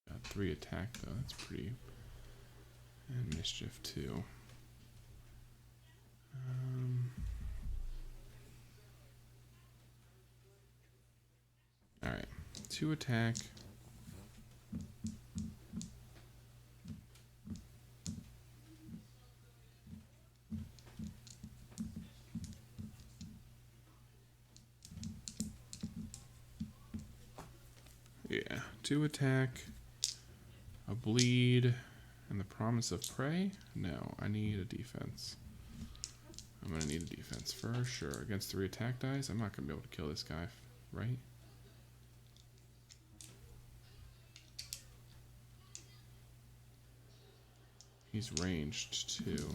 Got 3 attack though, that's pretty. And mischief too. Alright, 2 attack. Yeah, 2 attack. A bleed. And the promise of prey? No, I need a defense. I'm going to need a defense for sure. Against 3 attack dice, I'm not going to be able to kill this guy, right? He's ranged too.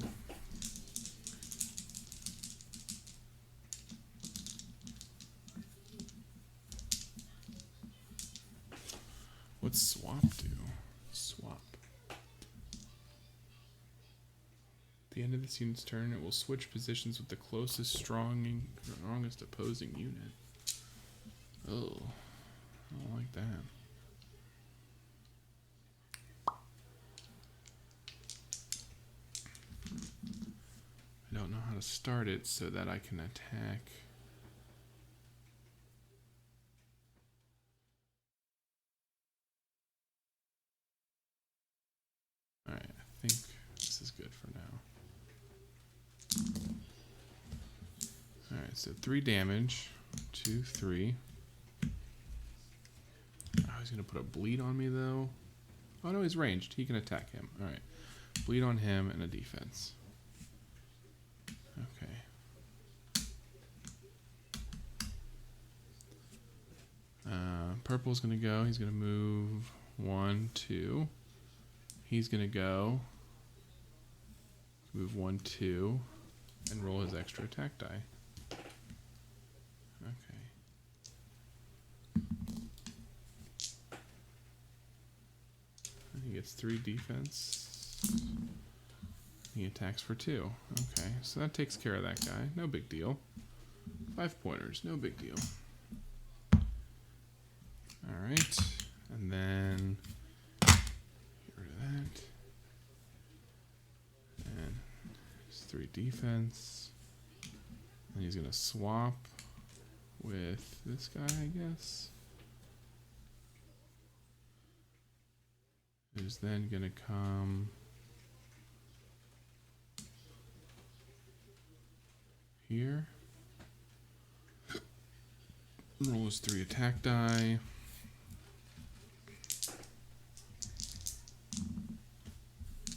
What's swap do? Swap. At the end of this unit's turn, it will switch positions with the closest strongest opposing unit. Oh, I don't like that. I don't know how to start it so that I can attack. Alright, I think this is good for now. Alright, so 3 damage. 2, 3. Oh, he's going to put a bleed on me, though. Oh, no, he's ranged. He can attack him. Alright. Bleed on him and a defense. Okay. Purple's going to go. He's going to move 1, 2. He's going to go. Move 1, 2. And roll his extra attack die. Okay. And he gets 3 defense. He attacks for 2. Okay, so that takes care of that guy. No big deal. 5 pointers, no big deal. Alright, and then get rid of that. And 3 defense. And he's gonna swap with this guy, I guess. Who's then gonna come here. Roll his 3 attack die.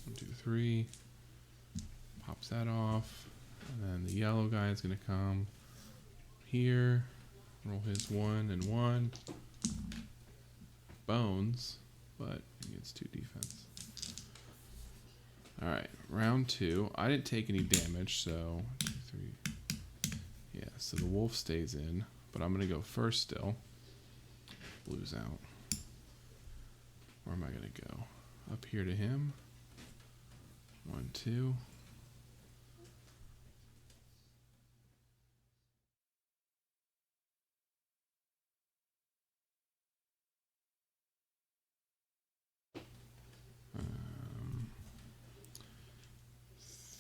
One, 2, 3. Pops that off. And then the yellow guy is going to come here. Roll his 1 and 1. Bones, but he gets 2 defense. Alright, round 2. I didn't take any damage, so 1, 2, 3. Yeah, so the wolf stays in, but I'm going to go first still. Blue's out. Where am I going to go? Up here to him. 1, 2.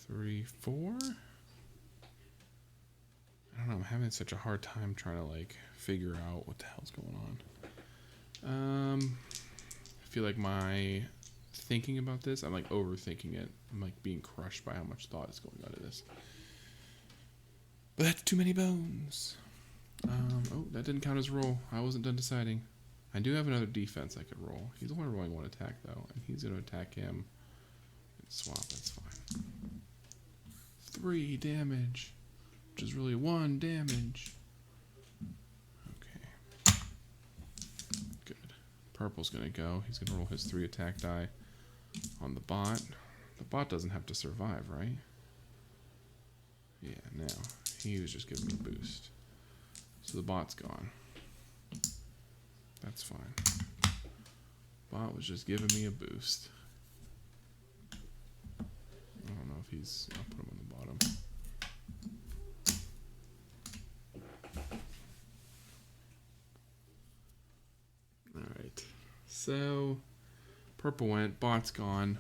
Three, 4. I don't know. I'm having such a hard time trying to like figure out what the hell's going on. I feel like my thinking about this, I'm like overthinking it. I'm like being crushed by how much thought is going on to this. But that's too many bones. Oh, that didn't count as roll. I wasn't done deciding. I do have another defense I could roll. He's only rolling 1 attack though, and he's going to attack him and swap. That's fine. 3 damage, which is really 1 damage. Okay. Good. Purple's going to go. He's going to roll his 3 attack die on the bot. The bot doesn't have to survive, right? Yeah, no. He was just giving me a boost. So the bot's gone. That's fine. Bot was just giving me a boost. I don't know if he's... I'll put him on the bottom. Alright. So, purple went. Bot's gone.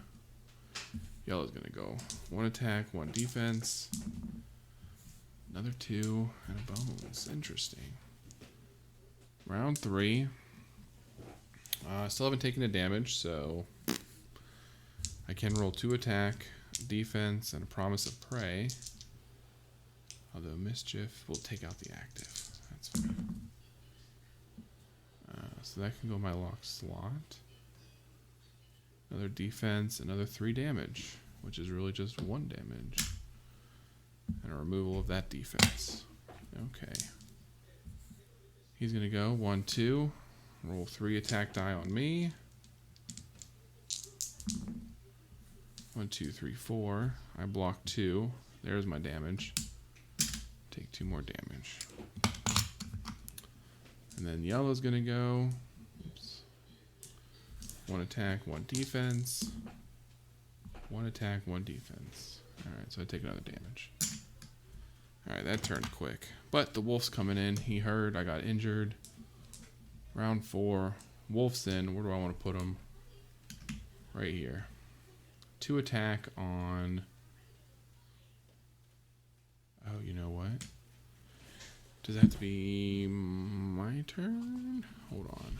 Yellow's going to go. 1 attack, 1 defense. Another 2 and a bones. Interesting. Round 3. Still haven't taken a damage, so I can roll 2 attack, defense, and a promise of prey. Although mischief will take out the active. That's fine. So that can go in my lock slot. Another defense, another 3 damage, which is really just 1 damage. And a removal of that defense. Okay. He's going to go 1, 2. Roll 3 attack die on me. 1, 2, 3, 4. I block 2. There's my damage. Take 2 more damage. And then yellow's gonna go. Oops. 1 attack, 1 defense. 1 attack, 1 defense. Alright, so I take another damage. Alright, that turned quick. But the wolf's coming in. He heard I got injured. Round 4. Wolf's in. Where do I want to put him? Right here. 2 attack on... Oh, you know what? Does that have to be my turn? Hold on.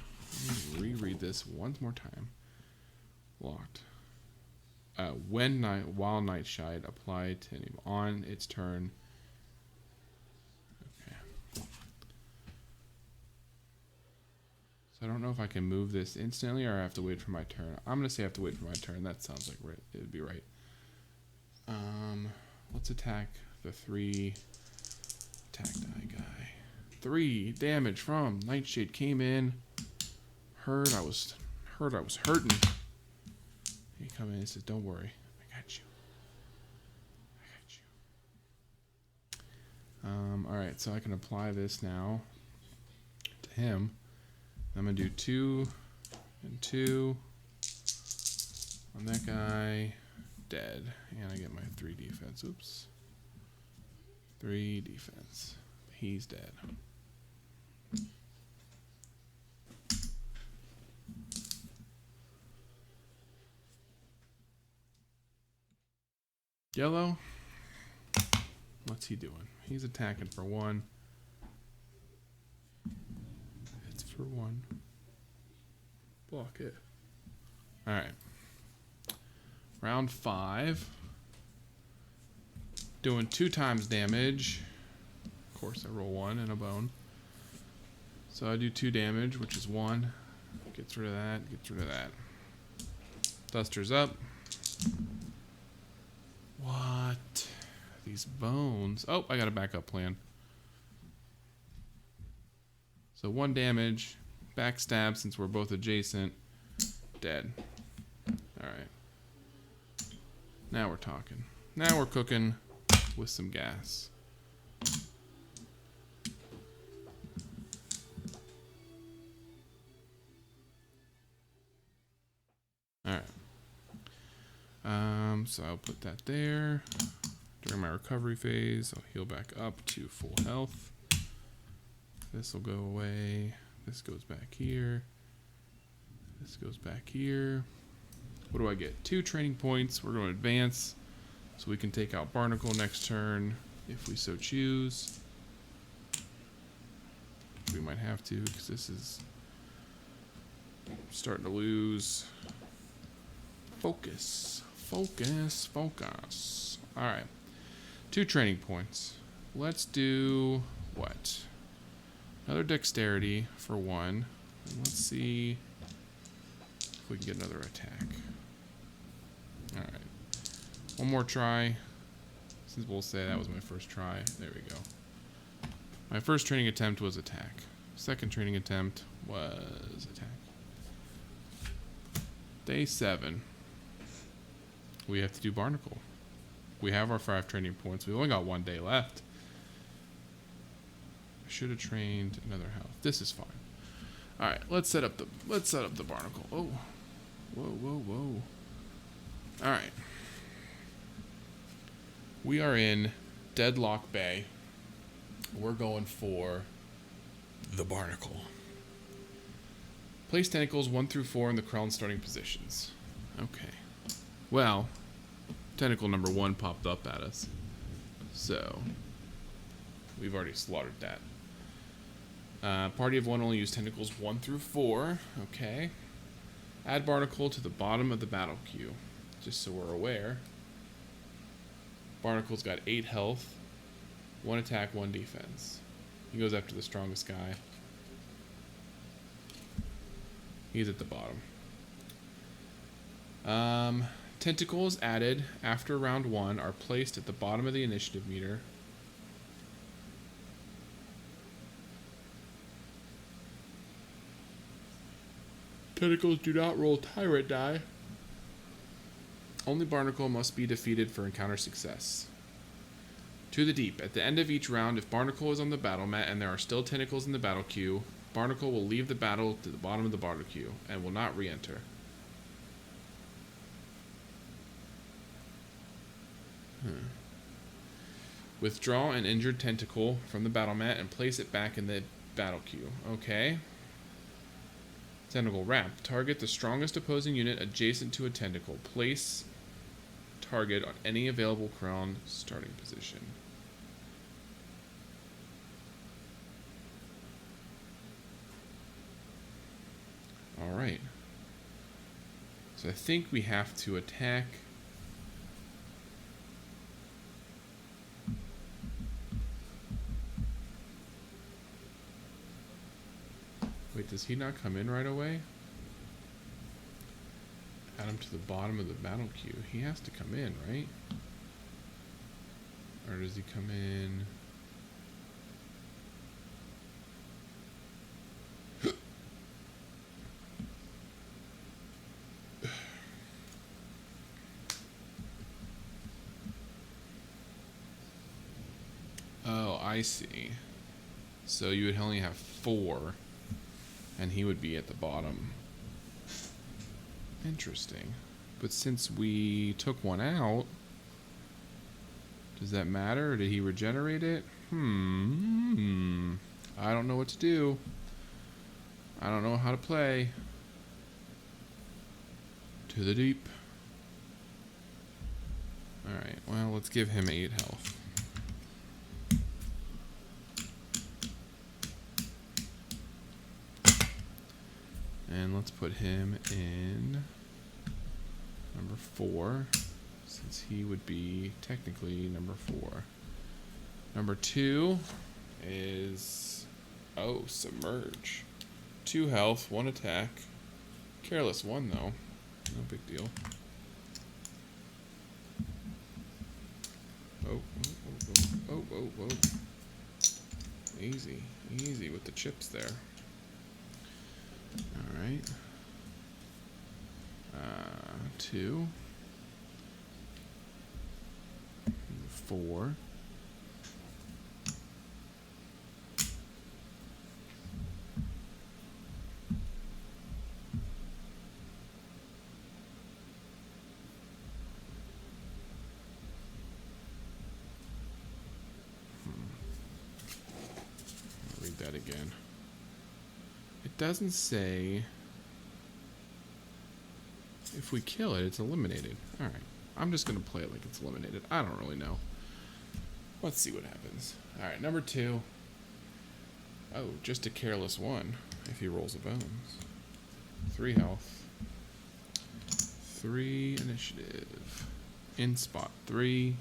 Let me reread this once more time. Locked. While Nightshade applied to him on its turn. Okay. So I don't know if I can move this instantly or I have to wait for my turn. I'm gonna say I have to wait for my turn. That sounds like right. It would be right. Let's attack the 3 attack die guy. 3 damage from Nightshade came in. Heard I was hurting. He come in and says, "Don't worry, I got you. I got you." All right, so I can apply this now to him. I'm gonna do 2 and 2 on that guy. Dead, and I get my 3 defense. Oops. 3 defense. He's dead. Yellow. What's he doing? He's attacking for 1. It's for 1. Block it. Alright. Round 5. Doing 2 times damage. Of course, I roll 1 and a bone. So I do 2 damage, which is 1. Gets rid of that. Gets rid of that. Duster's up. What? These bones. Oh, I got a backup plan. So 1 damage. Backstab since we're both adjacent. Dead. Alright. Now we're talking. Now we're cooking with some gas. Alright. So I'll put that there. During my recovery phase, I'll heal back up to full health. This will go away. This goes back here. This goes back here. What do I get? 2 training points. We're going to advance so we can take out Barnacle next turn if we so choose. We might have to because this is starting to lose focus. Focus. Focus. Alright. 2 training points. Let's do what? Another dexterity for 1. And let's see if we can get another attack. Alright. One more try. Since we'll say that was my first try. There we go. My first training attempt was attack. Second training attempt was attack. Day 7. We have to do Barnacle. We have our 5 training points. We only got 1 day left. I should have trained another health. This is fine. All right, let's set up the Barnacle. Oh, whoa. All right, we are in Deadlock Bay. We're going for the Barnacle. Place tentacles 1 through 4 in the crown starting positions. Okay. Well, tentacle number 1 popped up at us, so we've already slaughtered that. Party of 1 only use tentacles 1 through 4. Okay. Add Barnacle to the bottom of the battle queue, just so we're aware. Barnacle's got 8 health, 1 attack, 1 defense. He goes after the strongest guy. He's at the bottom. Tentacles added after round 1 are placed at the bottom of the initiative meter. Tentacles do not roll tyrant die. Only Barnacle must be defeated for encounter success. To the deep. At the end of each round, if Barnacle is on the battle mat and there are still tentacles in the battle queue, Barnacle will leave the battle to the bottom of the battle queue and will not re-enter. Withdraw an injured tentacle from the battle mat and place it back in the battle queue. Okay. Tentacle wrap. Target the strongest opposing unit adjacent to a tentacle. Place target on any available crown starting position. Alright. So I think we have to attack. Wait, does he not come in right away? Add him to the bottom of the battle queue. He has to come in, right? Or does he come in? Oh, I see. So you would only have 4, and he would be at the bottom. Interesting. But since we took one out, does that matter? Or did he regenerate it? I don't know what to do. I don't know how to play. To the deep. Alright, well, let's give him 8 health. And let's put him in number 4, since he would be technically number 4. Number 2 is, Submerge. 2 health, 1 attack. Careless 1 though, no big deal. Oh. Easy with the chips there. Alright. 2. 4. I'll read that again. It doesn't say if we kill it, it's eliminated. Alright. I'm just going to play it like it's eliminated. I don't really know. Let's see what happens. Alright, number 2. Oh, just a careless 1 if he rolls a bones. 3 health. 3 initiative. In spot 3.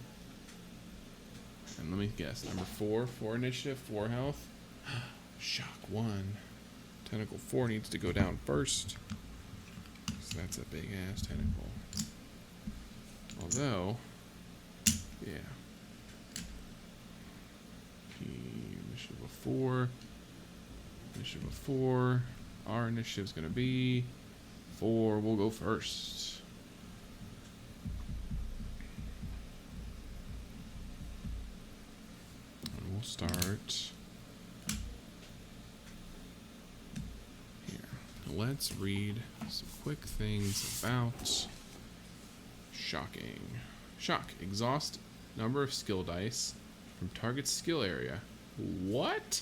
And let me guess. Number 4. 4 initiative, 4 health. Shock 1. Tentacle 4 needs to go down first. So that's a big ass tentacle. Although, yeah. Initiative of 4. Initiative of 4. Our initiative is going to be 4. We'll go first. And we'll start here. Let's read some quick things about shocking. Shock. Exhaust number of skill dice from target's skill area. What?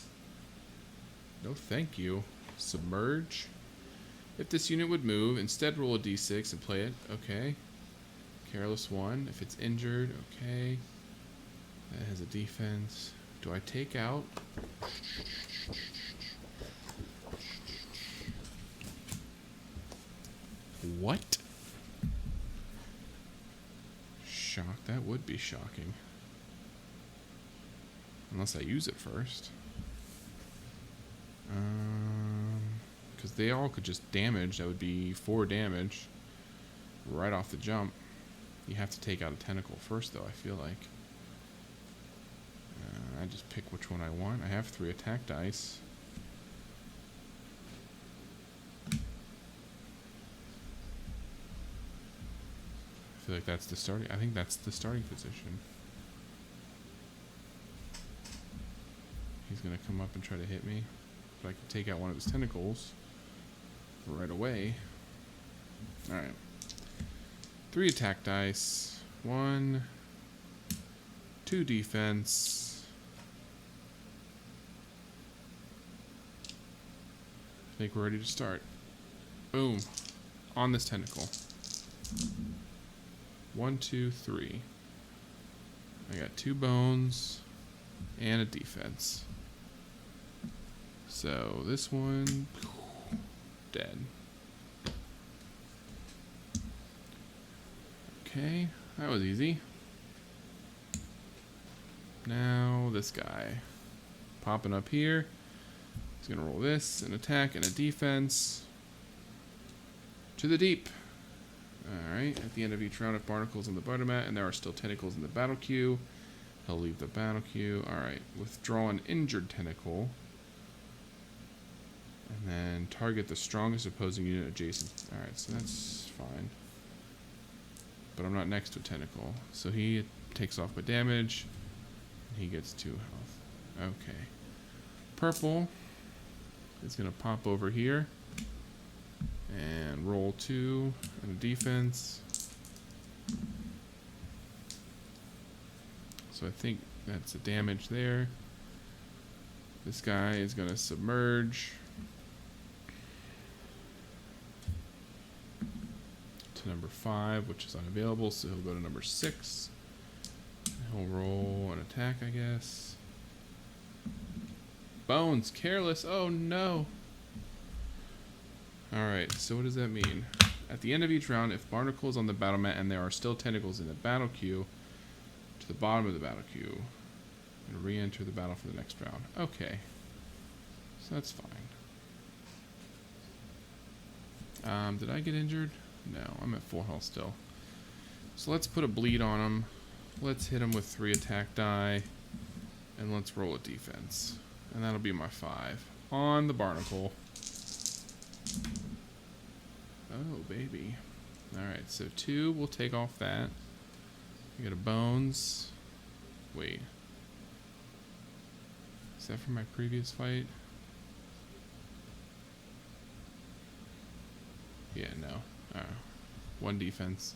No thank you. Submerge. If this unit would move, instead roll a d6 and play it. Okay. Careless 1. If it's injured, okay. That has a defense. Do I take out? What? Shock. That would be shocking. Unless I use it first. Because they all could just damage. That would be 4 damage. Right off the jump. You have to take out a tentacle first, though, I feel like. I just pick which one I want. I have 3 attack dice. I feel like that's the starting. I think that's the starting position. He's gonna come up and try to hit me, but I can take out one of his tentacles right away. All right. 3 attack dice. 1, 2 defense. I think we're ready to start. Boom. On this tentacle. 1, 2, 3. I got 2 bones and a defense. So this one, dead. Okay, that was easy. Now this guy popping up here. He's gonna roll this, an attack and a defense. To the deep. Alright, at the end of each round, if Barnacle's on the bottom mat and there are still tentacles in the battle queue, he'll leave the battle queue. Alright, withdraw an injured tentacle. And then target the strongest opposing unit adjacent. Alright, so that's fine. But I'm not next to a tentacle. So he takes off my damage. And he gets 2 health. Okay. Purple is going to pop over here. And roll 2 and a defense. So I think that's a damage there. This guy is going to submerge to number 5, which is unavailable, so he'll go to number 6. He'll roll an attack, I guess. Bones, careless. Oh no. Alright, so what does that mean? At the end of each round, if Barnacle is on the battle mat and there are still tentacles in the battle queue, to the bottom of the battle queue, and re-enter the battle for the next round. Okay. So that's fine. Did I get injured? No, I'm at 4 health still. So let's put a bleed on him. Let's hit him with 3 attack die. And let's roll a defense. And that'll be my 5. On the Barnacle. Oh, baby. Alright, so 2, we'll take off that. We got a bones. Wait. Is that from my previous fight? Yeah, no. 1 defense.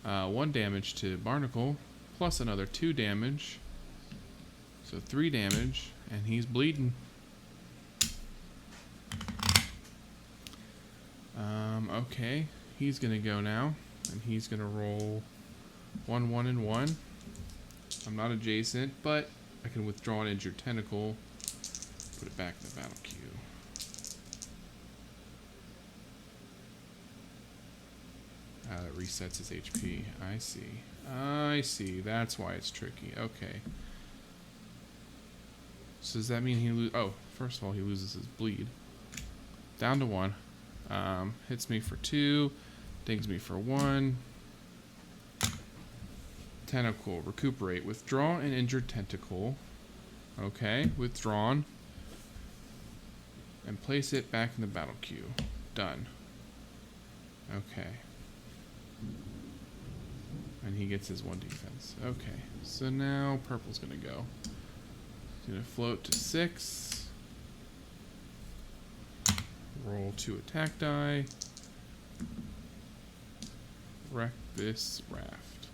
1 damage to Barnacle, plus another 2 damage. So 3 damage, and he's bleeding. Okay, he's gonna go now, and he's gonna roll 1, 1, and 1. I'm not adjacent, but I can withdraw an injured tentacle, put it back in the battle queue. It resets his HP. I see. I see. That's why it's tricky. Okay. So does that mean he loses? Oh, first of all, he loses his bleed. Down to 1. Hits me for 2. Dings me for 1. Tentacle. Recuperate. Withdraw an injured tentacle. Okay. Withdrawn. And place it back in the battle queue. Done. Okay. And he gets his 1 defense. Okay. So now purple's going to go. He's going to float to 6. Roll 2 attack die. Wreck this raft.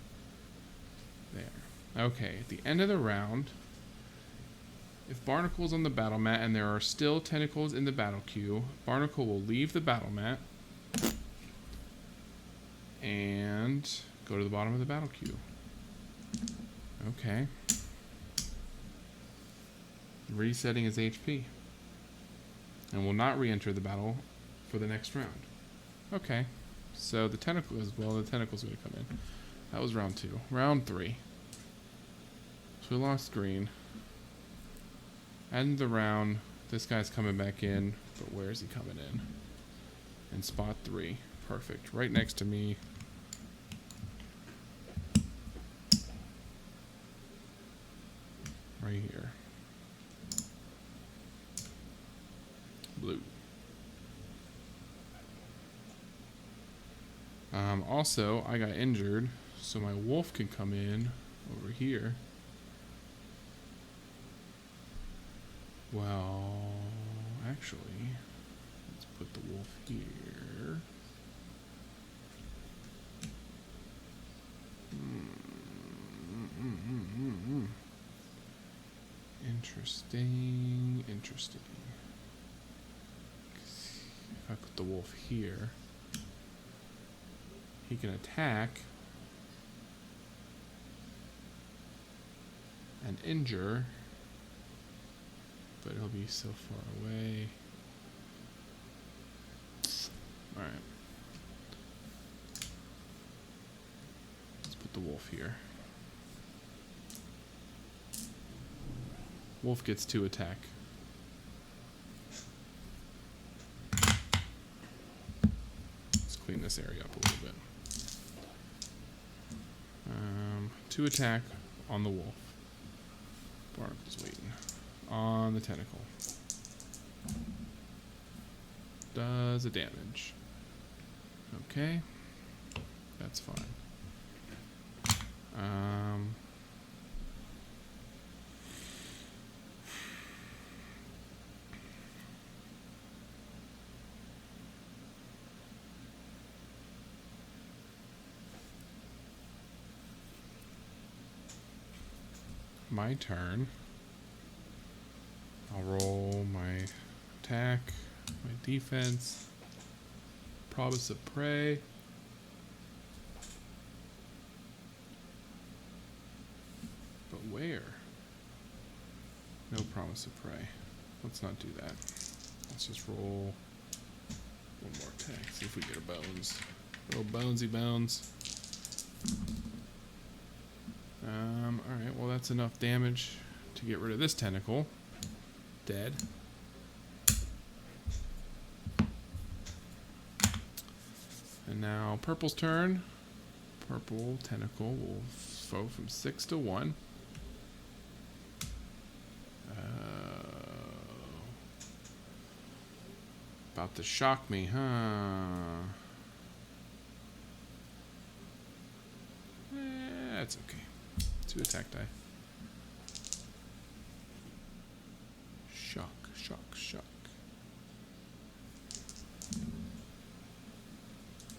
There. Okay. At the end of the round, if Barnacle's on the battle mat and there are still tentacles in the battle queue, Barnacle will leave the battle mat and go to the bottom of the battle queue. Okay. Resetting his HP. And will not re-enter the battle for the next round. Okay. So the tentacle as well, the tentacle's going to come in. That was round 2. Round 3. So we lost green. End the round. This guy's coming back in, but where is he coming in? In spot 3. Perfect. Right next to me. Right here. Blue. Also, I got injured, so my wolf can come in over here. Well, actually, let's put the wolf here. Interesting. Interesting. If I put the wolf here, he can attack and injure, but he'll be so far away. Alright. Let's put the wolf here. Wolf gets 2 attack. Let's clean this area up a little bit. 2 attack on the wolf. Barnacle's waiting. On the tentacle. Does a damage. Okay. That's fine. My turn. I'll roll my attack, my defense, promise of prey. But where? No promise of prey. Let's not do that. Let's just roll one more attack. See if we get a bones. Little bonesy bones. Alright, well that's enough damage to get rid of this tentacle. Dead. And now purple's turn. Purple tentacle will go from 6 to 1. About to shock me, huh? That's okay. 2 attack die. Shock, shock, shock.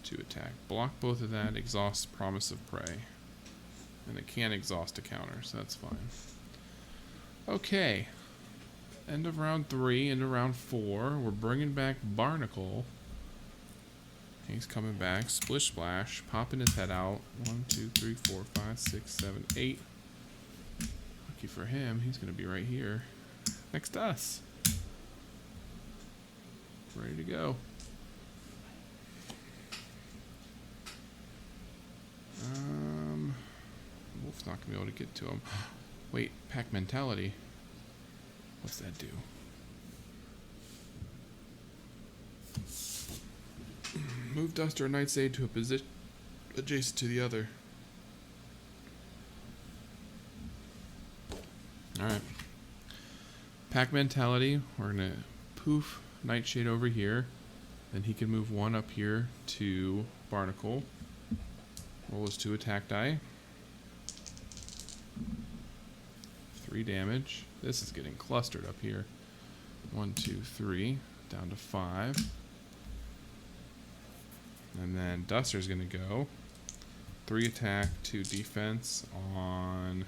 2 attack. Block both of that. Exhaust promise of prey. And it can't exhaust a counter, so that's fine. Okay. End of round 3, into round 4. We're bringing back Barnacle. He's coming back. Splish splash. Popping his head out. 1, 2, 3, 4, 5, 6, 7, 8. Lucky for him, he's going to be right here. Next to us. Ready to go. Wolf's not going to be able to get to him. Wait, pack mentality. What's that do? Move Duster or Knight's Aid to a position adjacent to the other. Alright. Pack mentality. We're going to poof Nightshade over here. Then he can move 1 up here to Barnacle. Roll his 2 attack die. 3 damage. This is getting clustered up here. 1, 2, 3. Down to 5. And then Duster's going to go 3 attack, 2 defense on...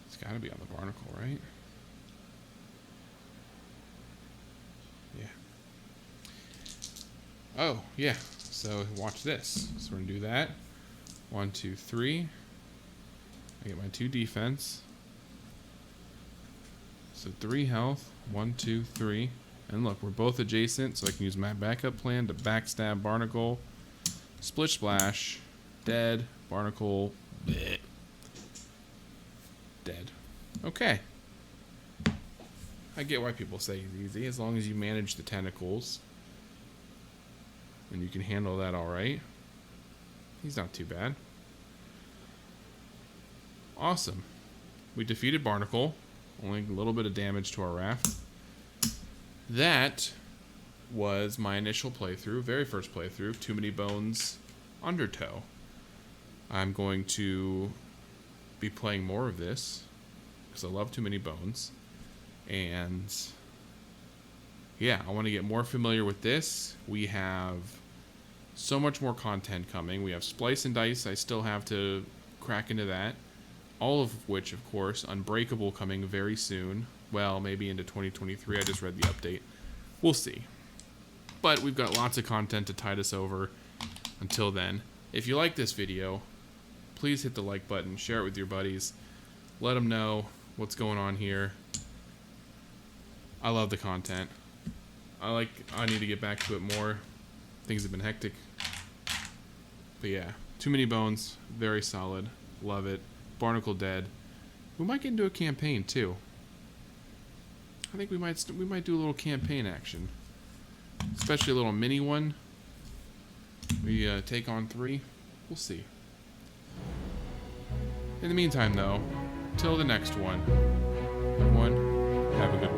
It's got to be on the Barnacle, right? Yeah. Oh, yeah. So watch this. So we're going to do that. 1, 2, 3. I get my 2 defense. So 3 health. 1, 2, 3. And look, we're both adjacent, so I can use my backup plan to backstab Barnacle. Splish splash. Dead. Barnacle. Bleh. Dead. Okay. I get why people say it's easy, as long as you manage the tentacles. And you can handle that alright. He's not too bad. Awesome. We defeated Barnacle. Only a little bit of damage to our raft. That was my initial playthrough, very first playthrough, Too Many Bones Undertow. I'm going to be playing more of this because I love Too Many Bones. And yeah, I want to get more familiar with this. We have so much more content coming. We have Splice and Dice. I still have to crack into that. All of which, of course, Unbreakable coming very soon. Well, maybe into 2023. I just read the update. We'll see. But we've got lots of content to tide us over until then. If you like this video, please hit the like button, share it with your buddies, let them know what's going on here. I love the content. I need to get back to it more. Things have been hectic. But yeah, Too Many Bones, very solid. Love it. Barnacle dead. We might get into a campaign too. I think we might do a little campaign action, especially a little mini one. We take on 3. We'll see. In the meantime, though, till the next one, everyone, have a good one.